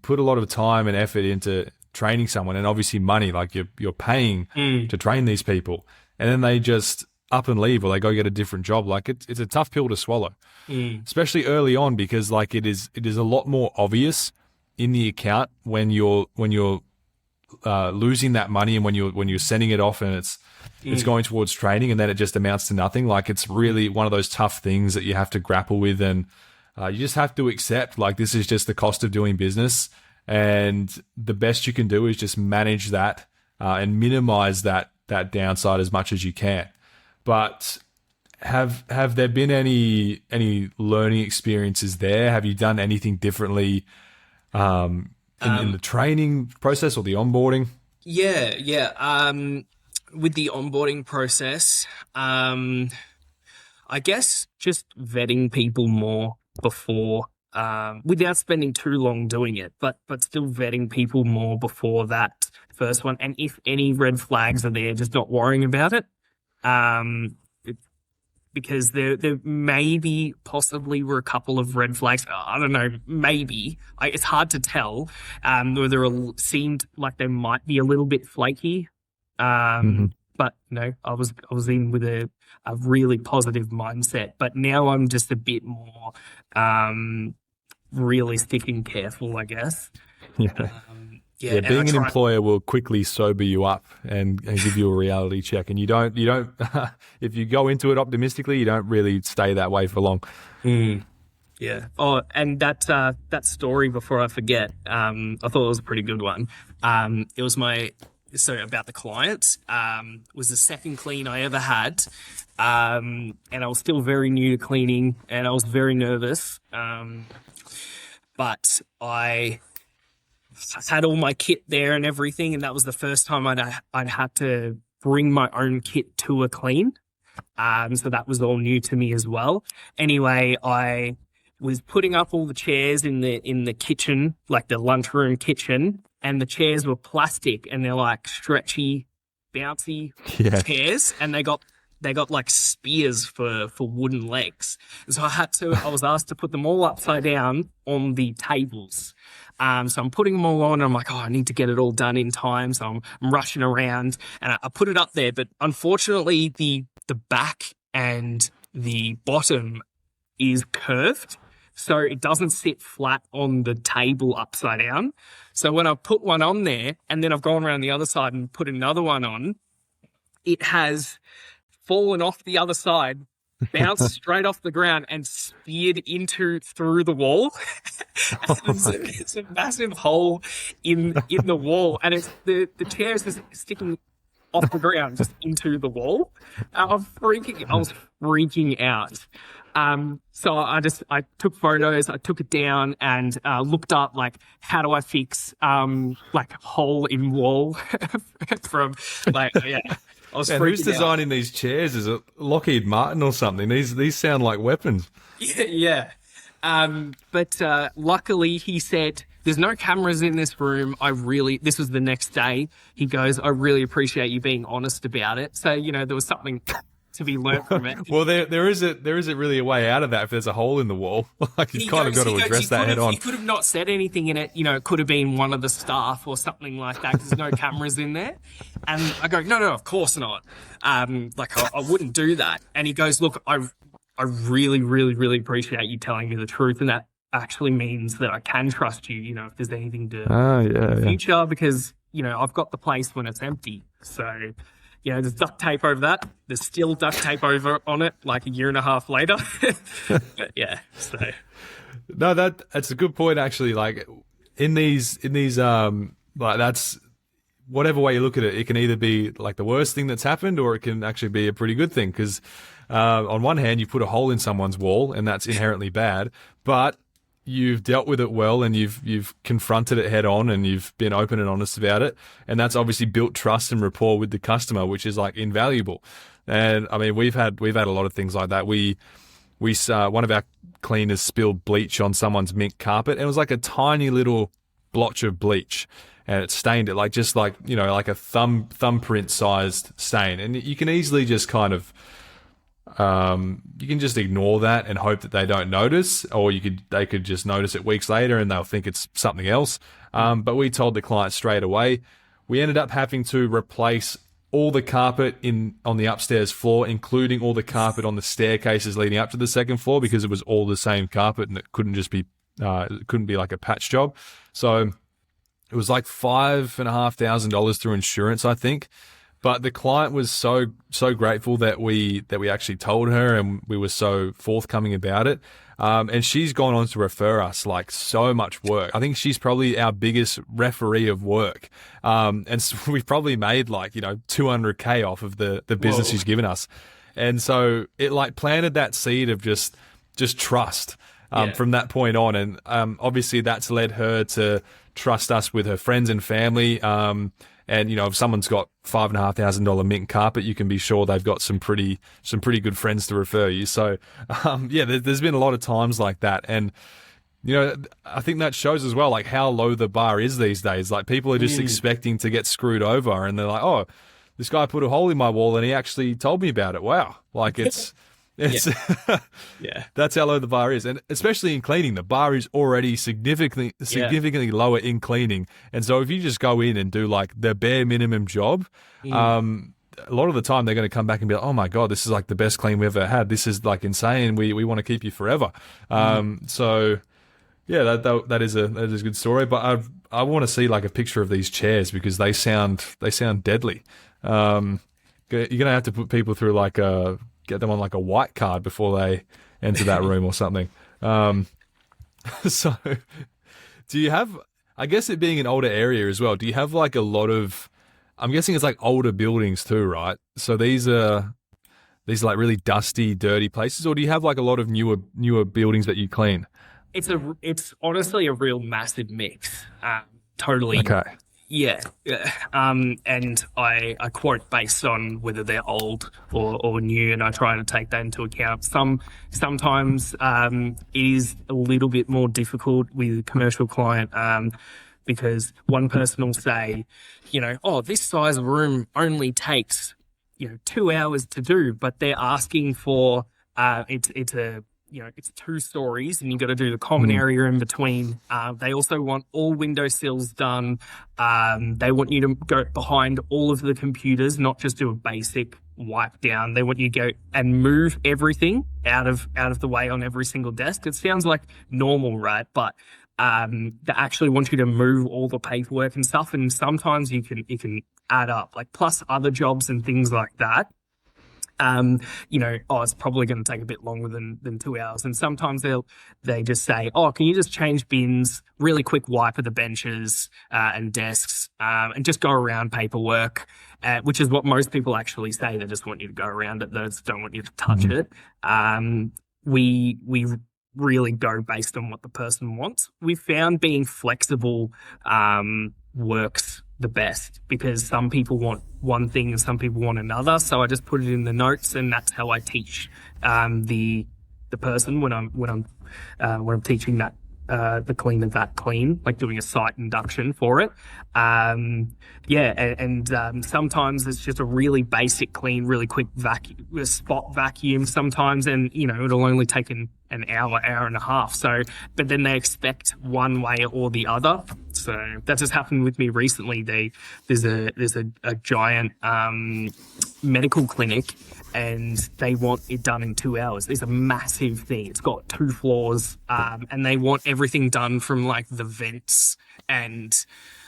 put a lot of time and effort into training someone, and obviously money, like you're paying to train these people, and then they just up and leave, or they go get a different job. Like it's a tough pill to swallow, especially early on, because like it is a lot more obvious in the account when you're losing that money, and when you're sending it off and it's going towards training, and then it just amounts to nothing. Like, it's really one of those tough things that you have to grapple with, and you just have to accept, like, this is just the cost of doing business. And the best you can do is just manage that and minimize that downside as much as you can. But have there been any learning experiences there? Have you done anything differently in the training process or the onboarding? Yeah. With the onboarding process, I guess just vetting people more before. Without spending too long doing it, but still vetting people more before that first one. And if any red flags are there, just not worrying about it. Because there maybe possibly were a couple of red flags. I don't know, maybe. It's hard to tell. Whether it seemed like they might be a little bit flaky. But no, I was in with a really positive mindset. But now I'm just a bit more realistic and careful, I guess. Yeah, being an employer will quickly sober you up and give you a reality check. And you don't if you go into it optimistically, you don't really stay that way for long. Yeah. Oh, and that story, before I forget, I thought it was a pretty good one. It was about the client. Was the second clean I ever had. And I was still very new to cleaning, and I was very nervous. But I had all my kit there and everything, and that was the first time I'd had to bring my own kit to a clean. So that was all new to me as well. Anyway, I was putting up all the chairs in the kitchen, like the lunchroom kitchen, and the chairs were plastic, and they're like stretchy, bouncy chairs, and they got like spears for wooden legs. So I was asked to put them all upside down on the tables. So I'm putting them all on, and I'm like, oh, I need to get it all done in time. So I'm rushing around, and I put it up there. But unfortunately, the back and the bottom is curved, so it doesn't sit flat on the table upside down. So when I put one on there, and then I've gone around the other side and put another one on, it has fallen off the other side, bounced straight off the ground, and speared through the wall. It's a massive hole in the wall, and it's the chairs is sticking off the ground just into the wall. I was freaking out. So I took photos, I took it down, and looked up like, how do I fix like hole in wall from like, yeah. And who's designing these chairs? Is it Lockheed Martin or something? These sound like weapons. Yeah. But luckily he said, there's no cameras in this room. This was the next day. He goes, I really appreciate you being honest about it. So, there was something to be learned from it. Well, there isn't really a way out of that if there's a hole in the wall. Like, you've kind of got to address that head on. He could have not said anything in it. It could have been one of the staff or something like that, because there's no cameras in there. And I go, no, of course not. I wouldn't do that. And he goes, look, I really, really, really appreciate you telling me the truth. And that actually means that I can trust you, if there's anything to in the future, because, I've got the place when it's empty. So, there's duct tape over that. There's still duct tape over on it, like a year and a half later. But yeah, so. No, that's a good point, actually. Like, in these, like, that's, whatever way you look at it, it can either be like the worst thing that's happened, or it can actually be a pretty good thing. Because on one hand, you put a hole in someone's wall, and that's inherently bad, but you've dealt with it well, and you've confronted it head on, and you've been open and honest about it, and that's obviously built trust and rapport with the customer, which is like invaluable. And I mean, we've had a lot of things like that. We one of our cleaners spilled bleach on someone's mink carpet, and it was like a tiny little blotch of bleach, and it stained it like like a thumbprint sized stain, and you can easily just kind of you can just ignore that and hope that they don't notice, or they could just notice it weeks later and they'll think it's something else. But we told the client straight away. We ended up having to replace all the carpet on the upstairs floor, including all the carpet on the staircases leading up to the second floor, because it was all the same carpet, and it couldn't be like a patch job. So it was like $5,500 through insurance, I think. But the client was so grateful that we actually told her, and we were so forthcoming about it. And she's gone on to refer us like so much work. I think she's probably our biggest referee of work. And so we've probably made like, $200K off of the business she's given us. And so it like planted that seed of just trust from that point on. And obviously that's led her to trust us with her friends and family. And, if someone's got $5,500 mink carpet, you can be sure they've got some pretty good friends to refer you. So, there's been a lot of times like that. And, I think that shows as well, like, how low the bar is these days. Like, people are just expecting to get screwed over, and they're like, oh, this guy put a hole in my wall and he actually told me about it. Wow. Like, it's that's how low the bar is. And especially in cleaning, the bar is already significantly lower in cleaning. And so if you just go in and do like the bare minimum job, a lot of the time they're going to come back and be like, oh my God, this is like the best clean we've ever had. This is like insane. We want to keep you forever. So yeah, that is a good story. But I want to see like a picture of these chairs, because they sound deadly. You're going to have to put people through like get them on like a white card before they enter that room or something. Um, so do you have, I guess it being an older area as well, do you have like a lot of, I'm guessing it's like older buildings too, right? So these are like really dusty, dirty places, or do you have like a lot of newer buildings that you clean? It's honestly a real massive mix. Totally. Okay. Yeah. Yeah. And I quote based on whether they're old or new, and I try to take that into account. Sometimes it is a little bit more difficult with a commercial client, because one person will say, oh, this size of room only takes 2 hours to do, but they're asking for it's 2 stories, and you've got to do the common area in between. They also want all window sills done. They want you to go behind all of the computers, not just do a basic wipe down. They want you to go and move everything out of the way on every single desk. It sounds like normal, right? But they actually want you to move all the paperwork and stuff. And sometimes it can add up, like plus other jobs and things like that. It's probably going to take a bit longer than 2 hours. And sometimes they just say, oh, can you just change bins, really quick wipe of the benches, and desks, and just go around paperwork, which is what most people actually say. They just want you to go around it. They just don't want you to touch it. We really go based on what the person wants. We found being flexible, works the best, because some people want one thing and some people want another. So I just put it in the notes, and that's how I teach the person when I'm teaching that the cleaner that clean, like doing a site induction for it. Sometimes it's just a really basic clean, really quick vacuum, a spot vacuum sometimes, and it'll only take an hour and a half. So, but then they expect one way or the other. So that just happened with me recently. There's a giant medical clinic, and they want it done in 2 hours. It's a massive thing. It's got 2 floors, and they want everything done from like the vents and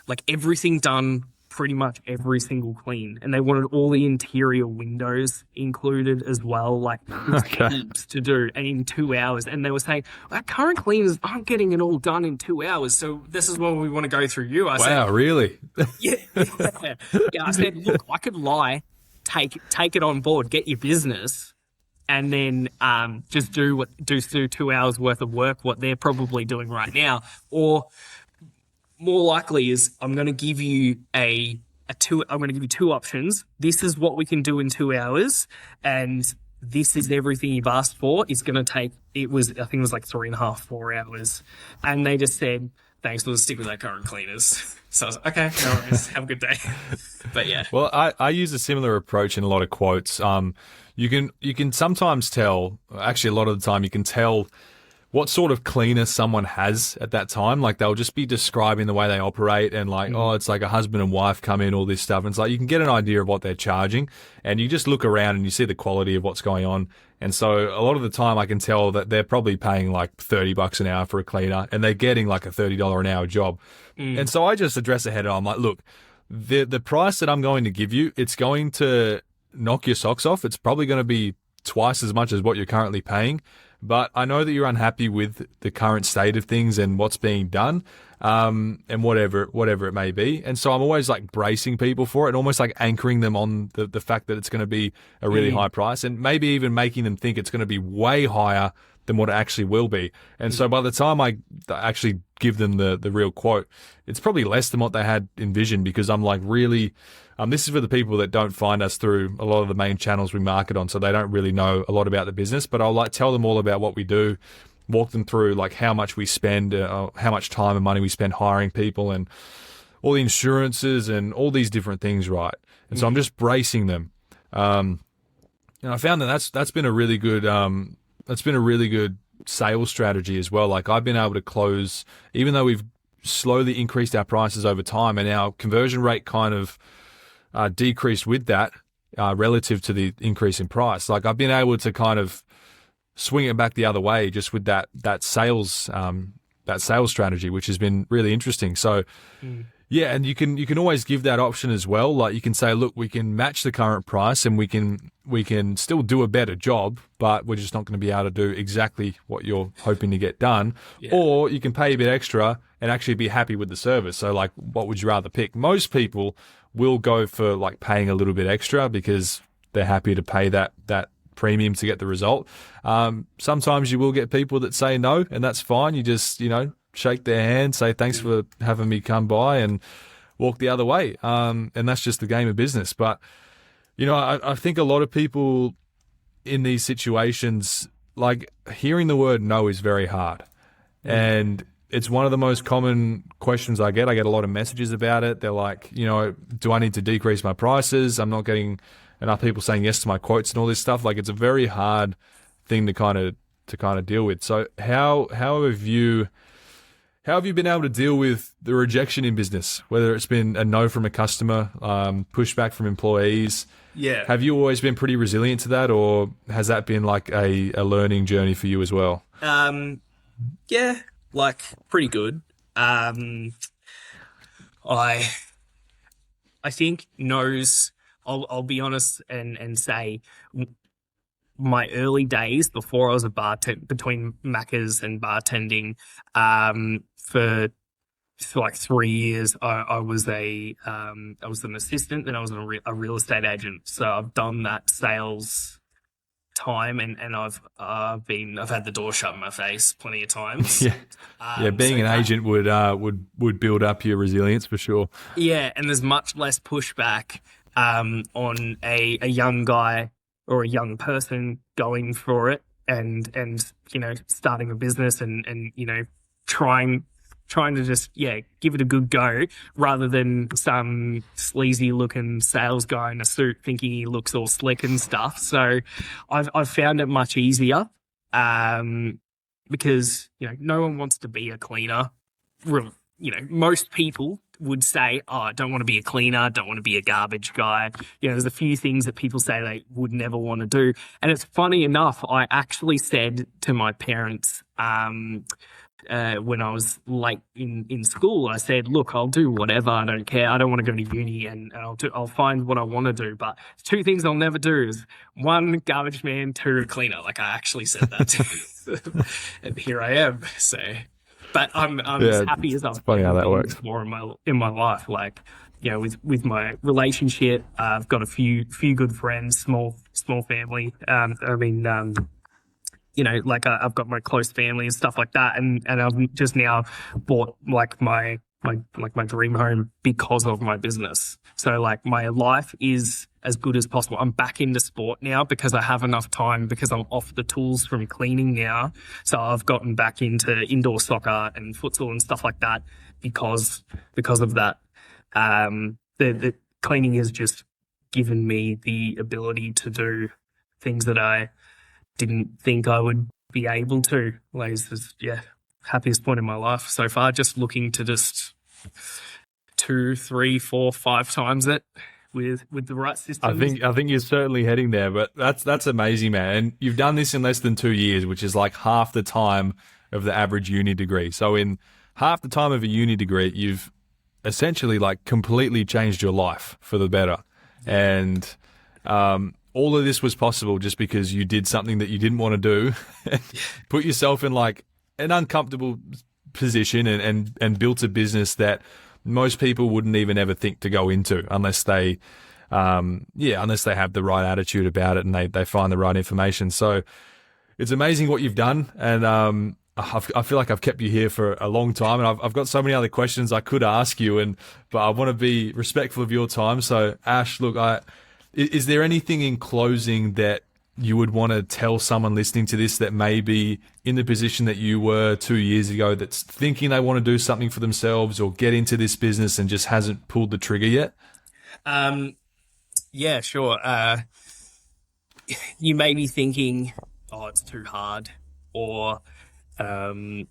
like everything done, pretty much every single clean. And they wanted all the interior windows included as well, like heaps to do, and in 2 hours. And they were saying, our current cleaners aren't getting it all done in 2 hours, so this is what we want to go through you. I said, wow, really? Yeah. I said, look, I could lie, take it on board, get your business, and then just do 2 hours worth of work, what they're probably doing right now. Or more likely is I'm going to give you I'm going to give you 2 options. This is what we can do in 2 hours, and this is everything you've asked for. It's going to take, I think it was like 3.5, 4 hours. And they just said, thanks, we'll stick with our current cleaners. So I was like, okay, no worries, have a good day. But yeah. Well, I use a similar approach in a lot of quotes. You can sometimes tell, actually a lot of the time you can tell what sort of cleaner someone has at that time. Like they'll just be describing the way they operate, and like, oh, it's like a husband and wife come in, all this stuff. And it's like, you can get an idea of what they're charging, and you just look around and you see the quality of what's going on. And so a lot of the time I can tell that they're probably paying like $30 an hour for a cleaner, and they're getting like a $30 an hour job. And so I just address ahead on, I'm like, look, the price that I'm going to give you, it's going to knock your socks off. It's probably going to be twice as much as what you're currently paying. But I know that you're unhappy with the current state of things and what's being done, and whatever it may be. And so I'm always like bracing people for it, and almost like anchoring them on the fact that it's going to be a really high price, and maybe even making them think it's going to be way higher than what it actually will be. And so by the time I actually give them the real quote, it's probably less than what they had envisioned, because I'm like really, this is for the people that don't find us through a lot of the main channels we market on, so they don't really know a lot about the business, but I'll like tell them all about what we do, walk them through like how much we spend, how much time and money we spend hiring people, and all the insurances and all these different things, right? And so I'm just bracing them. And I found that that's been a really good, sales strategy as well. Like I've been able to close, even though we've slowly increased our prices over time, and our conversion rate kind of decreased with that relative to the increase in price. Like I've been able to kind of swing it back the other way just with that sales strategy, which has been really interesting. So, Yeah, and you can always give that option as well. Like you can say, look, we can match the current price, and we can still do a better job, but we're just not going to be able to do exactly what you're hoping to get done. Yeah. Or you can pay a bit extra and actually be happy with the service. So, like, what would you rather pick? Most people will go for like paying a little bit extra because they're happy to pay that premium to get the result. Sometimes you will get people that say no, and that's fine. You just shake their hand, say thanks for having me come by, and walk the other way. And that's just the game of business. But, I think a lot of people in these situations, like hearing the word no is very hard. And it's one of the most common questions I get. I get a lot of messages about it. They're like, do I need to decrease my prices? I'm not getting enough people saying yes to my quotes and all this stuff. Like, it's a very hard thing to kind of deal with. So how have you been able to deal with the rejection in business, whether it's been a no from a customer, pushback from employees? Yeah. Have you always been pretty resilient to that, or has that been like a learning journey for you as well? Yeah, like pretty good. I think no's, I'll be honest and say my early days before I was a bartender, between Macca's and bartending, for like 3 years, I was an assistant, then I was a real estate agent. So I've done that sales time, and I've had the door shut in my face plenty of times. Being an agent would build up your resilience for sure. Yeah, and there's much less pushback on a young guy or a young person going for it and starting a business and trying to just give it a good go, rather than some sleazy looking sales guy in a suit thinking he looks all slick and stuff. So I've found it much easier because no one wants to be a cleaner. Most people would say, oh, I don't want to be a cleaner, don't want to be a garbage guy. There's a few things that people say they would never want to do. And it's funny enough, I actually said to my parents when I was late in school, I said, look, I'll do whatever, I don't care, I don't want to go to uni, and I'll find what I want to do. But two things I'll never do is, one, garbage man, two, cleaner. Like, I actually said that. And here I am. So... But I'm as happy as I've funny how that works. More in my life. Like, with my relationship, I've got a few good friends, small family. I've got my close family and stuff like that, and I've just now bought like my dream home because of my business. So like my life is as good as possible. I'm back into sport now because I have enough time, because I'm off the tools from cleaning now. So I've gotten back into indoor soccer and futsal and stuff like that because of that. The cleaning has just given me the ability to do things that I didn't think I would be able to. Like, it's just, happiest point in my life so far. Just looking to just 2, 3, 4, 5 times it with the right systems. I think you're certainly heading there, but that's amazing, man. And you've done this in less than 2 years, which is like half the time of the average uni degree. So in half the time of a uni degree, you've essentially like completely changed your life for the better. And all of this was possible just because you did something that you didn't want to do, put yourself in like an uncomfortable position and built a business that most people wouldn't even ever think to go into unless they have the right attitude about it and they find the right information. So it's amazing what you've done. And I feel like I've kept you here for a long time, and I've got so many other questions I could ask you, but I want to be respectful of your time. So Ash, look, is there anything in closing that you would want to tell someone listening to this that may be in the position that you were 2 years ago, that's thinking they want to do something for themselves or get into this business and just hasn't pulled the trigger yet? Yeah, sure. You may be thinking, oh, it's too hard, or, I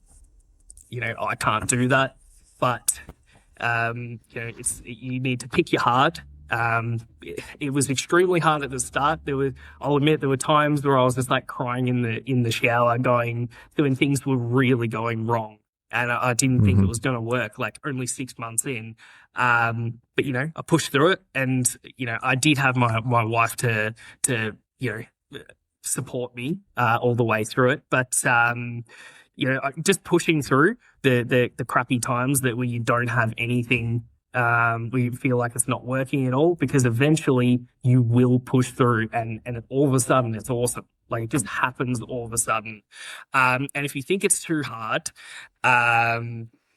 can't do that. But, you need to pick your heart. It was extremely hard at the start. I'll admit, there were times where I was just like crying in the shower, doing things were really going wrong. and I didn't think it was going to work, like only 6 months in. But, you know, I pushed through it, and, you know, I did have my wife to, you know, support me, all the way through it. But, you know, just pushing through the crappy times that where you don't have anything, where you feel like it's not working at all, because eventually you will push through, and all of a sudden it's awesome. Like, it just happens all of a sudden. And if you think it's too hard,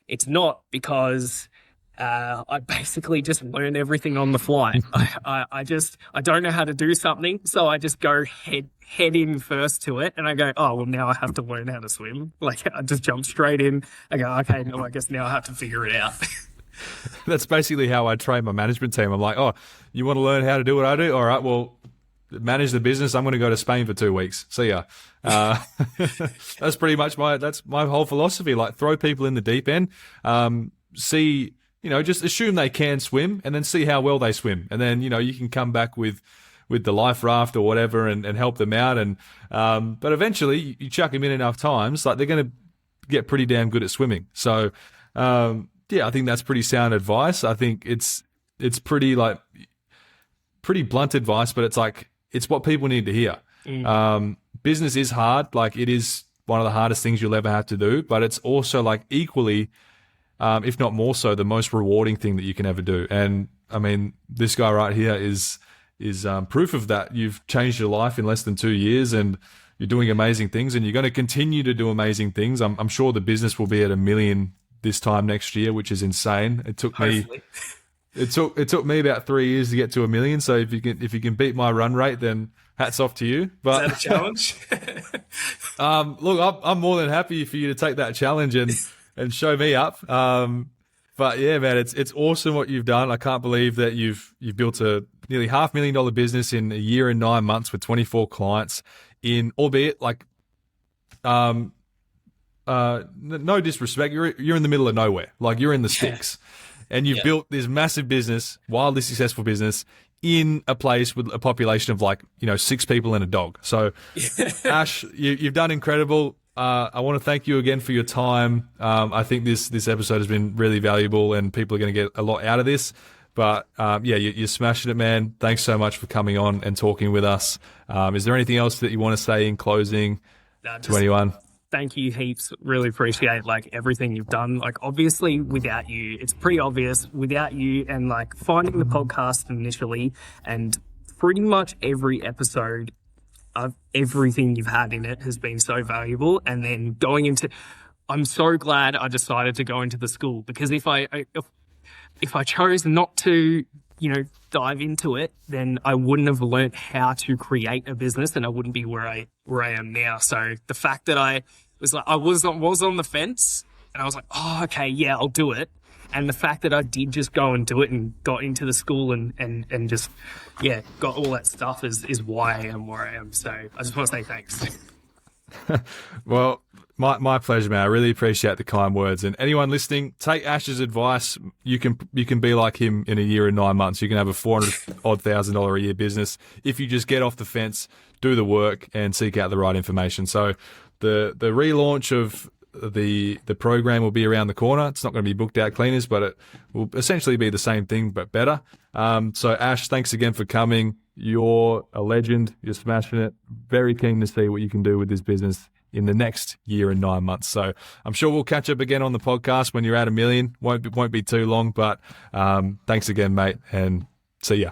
it's not, because I basically just learn everything on the fly. I don't know how to do something, so I just go head in first to it, and I go, oh, well, now I have to learn how to swim. Like, I just jump straight in. I go, okay, no, I guess now I have to figure it out. That's basically how I train my management team. I'm like, oh, you want to learn how to do what I do? All right, well, manage the business. I'm going to go to Spain for 2 weeks. See ya. That's pretty much my whole philosophy. Like, throw people in the deep end. See, you know, just assume they can swim, and then see how well they swim. And then, you know, you can come back with the life raft or whatever and help them out. And, but eventually you chuck them in enough times, like, they're going to get pretty damn good at swimming. So, yeah, I think that's pretty sound advice. I think it's pretty blunt advice, but it's like, it's what people need to hear. Business is hard. Like, it is one of the hardest things you'll ever have to do, but it's also, like, equally, if not more so, the most rewarding thing that you can ever do. And I mean, this guy right here is proof of that. You've changed your life in less than 2 years, and you're doing amazing things, and you're going to continue to do amazing things. I'm sure the business will be at $1 million this time next year, which is insane. It took me about 3 years to get to $1 million. So if you can beat my run rate, then hats off to you. But Is that a challenge? look, I'm more than happy for you to take that challenge and show me up. But yeah, man, it's awesome what you've done. I can't believe that you've built a nearly $500,000 business in a year and 9 months with 24 clients, albeit, like, no disrespect, you're in the middle of nowhere. Like, you're in the sticks, and you've built this massive business, wildly successful business, in a place with a population of, like, you know, 6 people and a dog. So, Ash, you've done incredible. I want to thank you again for your time. I think this episode has been really valuable, and people are going to get a lot out of this. But yeah, you're smashing it, man. Thanks so much for coming on and talking with us. Is there anything else that you want to say in closing to anyone? Thank you heaps. Really appreciate, like, everything you've done. Like, obviously without you, it's pretty obvious, without you, and, like, finding the podcast initially, and pretty much every episode of everything you've had in it has been so valuable. And then I'm so glad I decided to go into the school, because if I chose not to, you know, dive into it, then I wouldn't have learnt how to create a business, and I wouldn't be where I am now. So the fact that I was on the fence, and I was like, oh, okay, yeah, I'll do it. And the fact that I did just go and do it, and got into the school and just, yeah, got all that stuff is why I am where I am. So I just want to say thanks. Well, my pleasure, man. I really appreciate the kind words. And anyone listening, take Ash's advice. You can be like him in a year and 9 months. You can have a $400,000 a year business if you just get off the fence, do the work, and seek out the right information. So the relaunch of the program will be around the corner. It's not going to be booked out cleaners, but it will essentially be the same thing, but better. So Ash, thanks again for coming. You're a legend. You're smashing it. Very keen to see what you can do with this business in the next year and 9 months. So I'm sure we'll catch up again on the podcast when you're at $1 million. Won't be too long, but thanks again, mate, and see ya.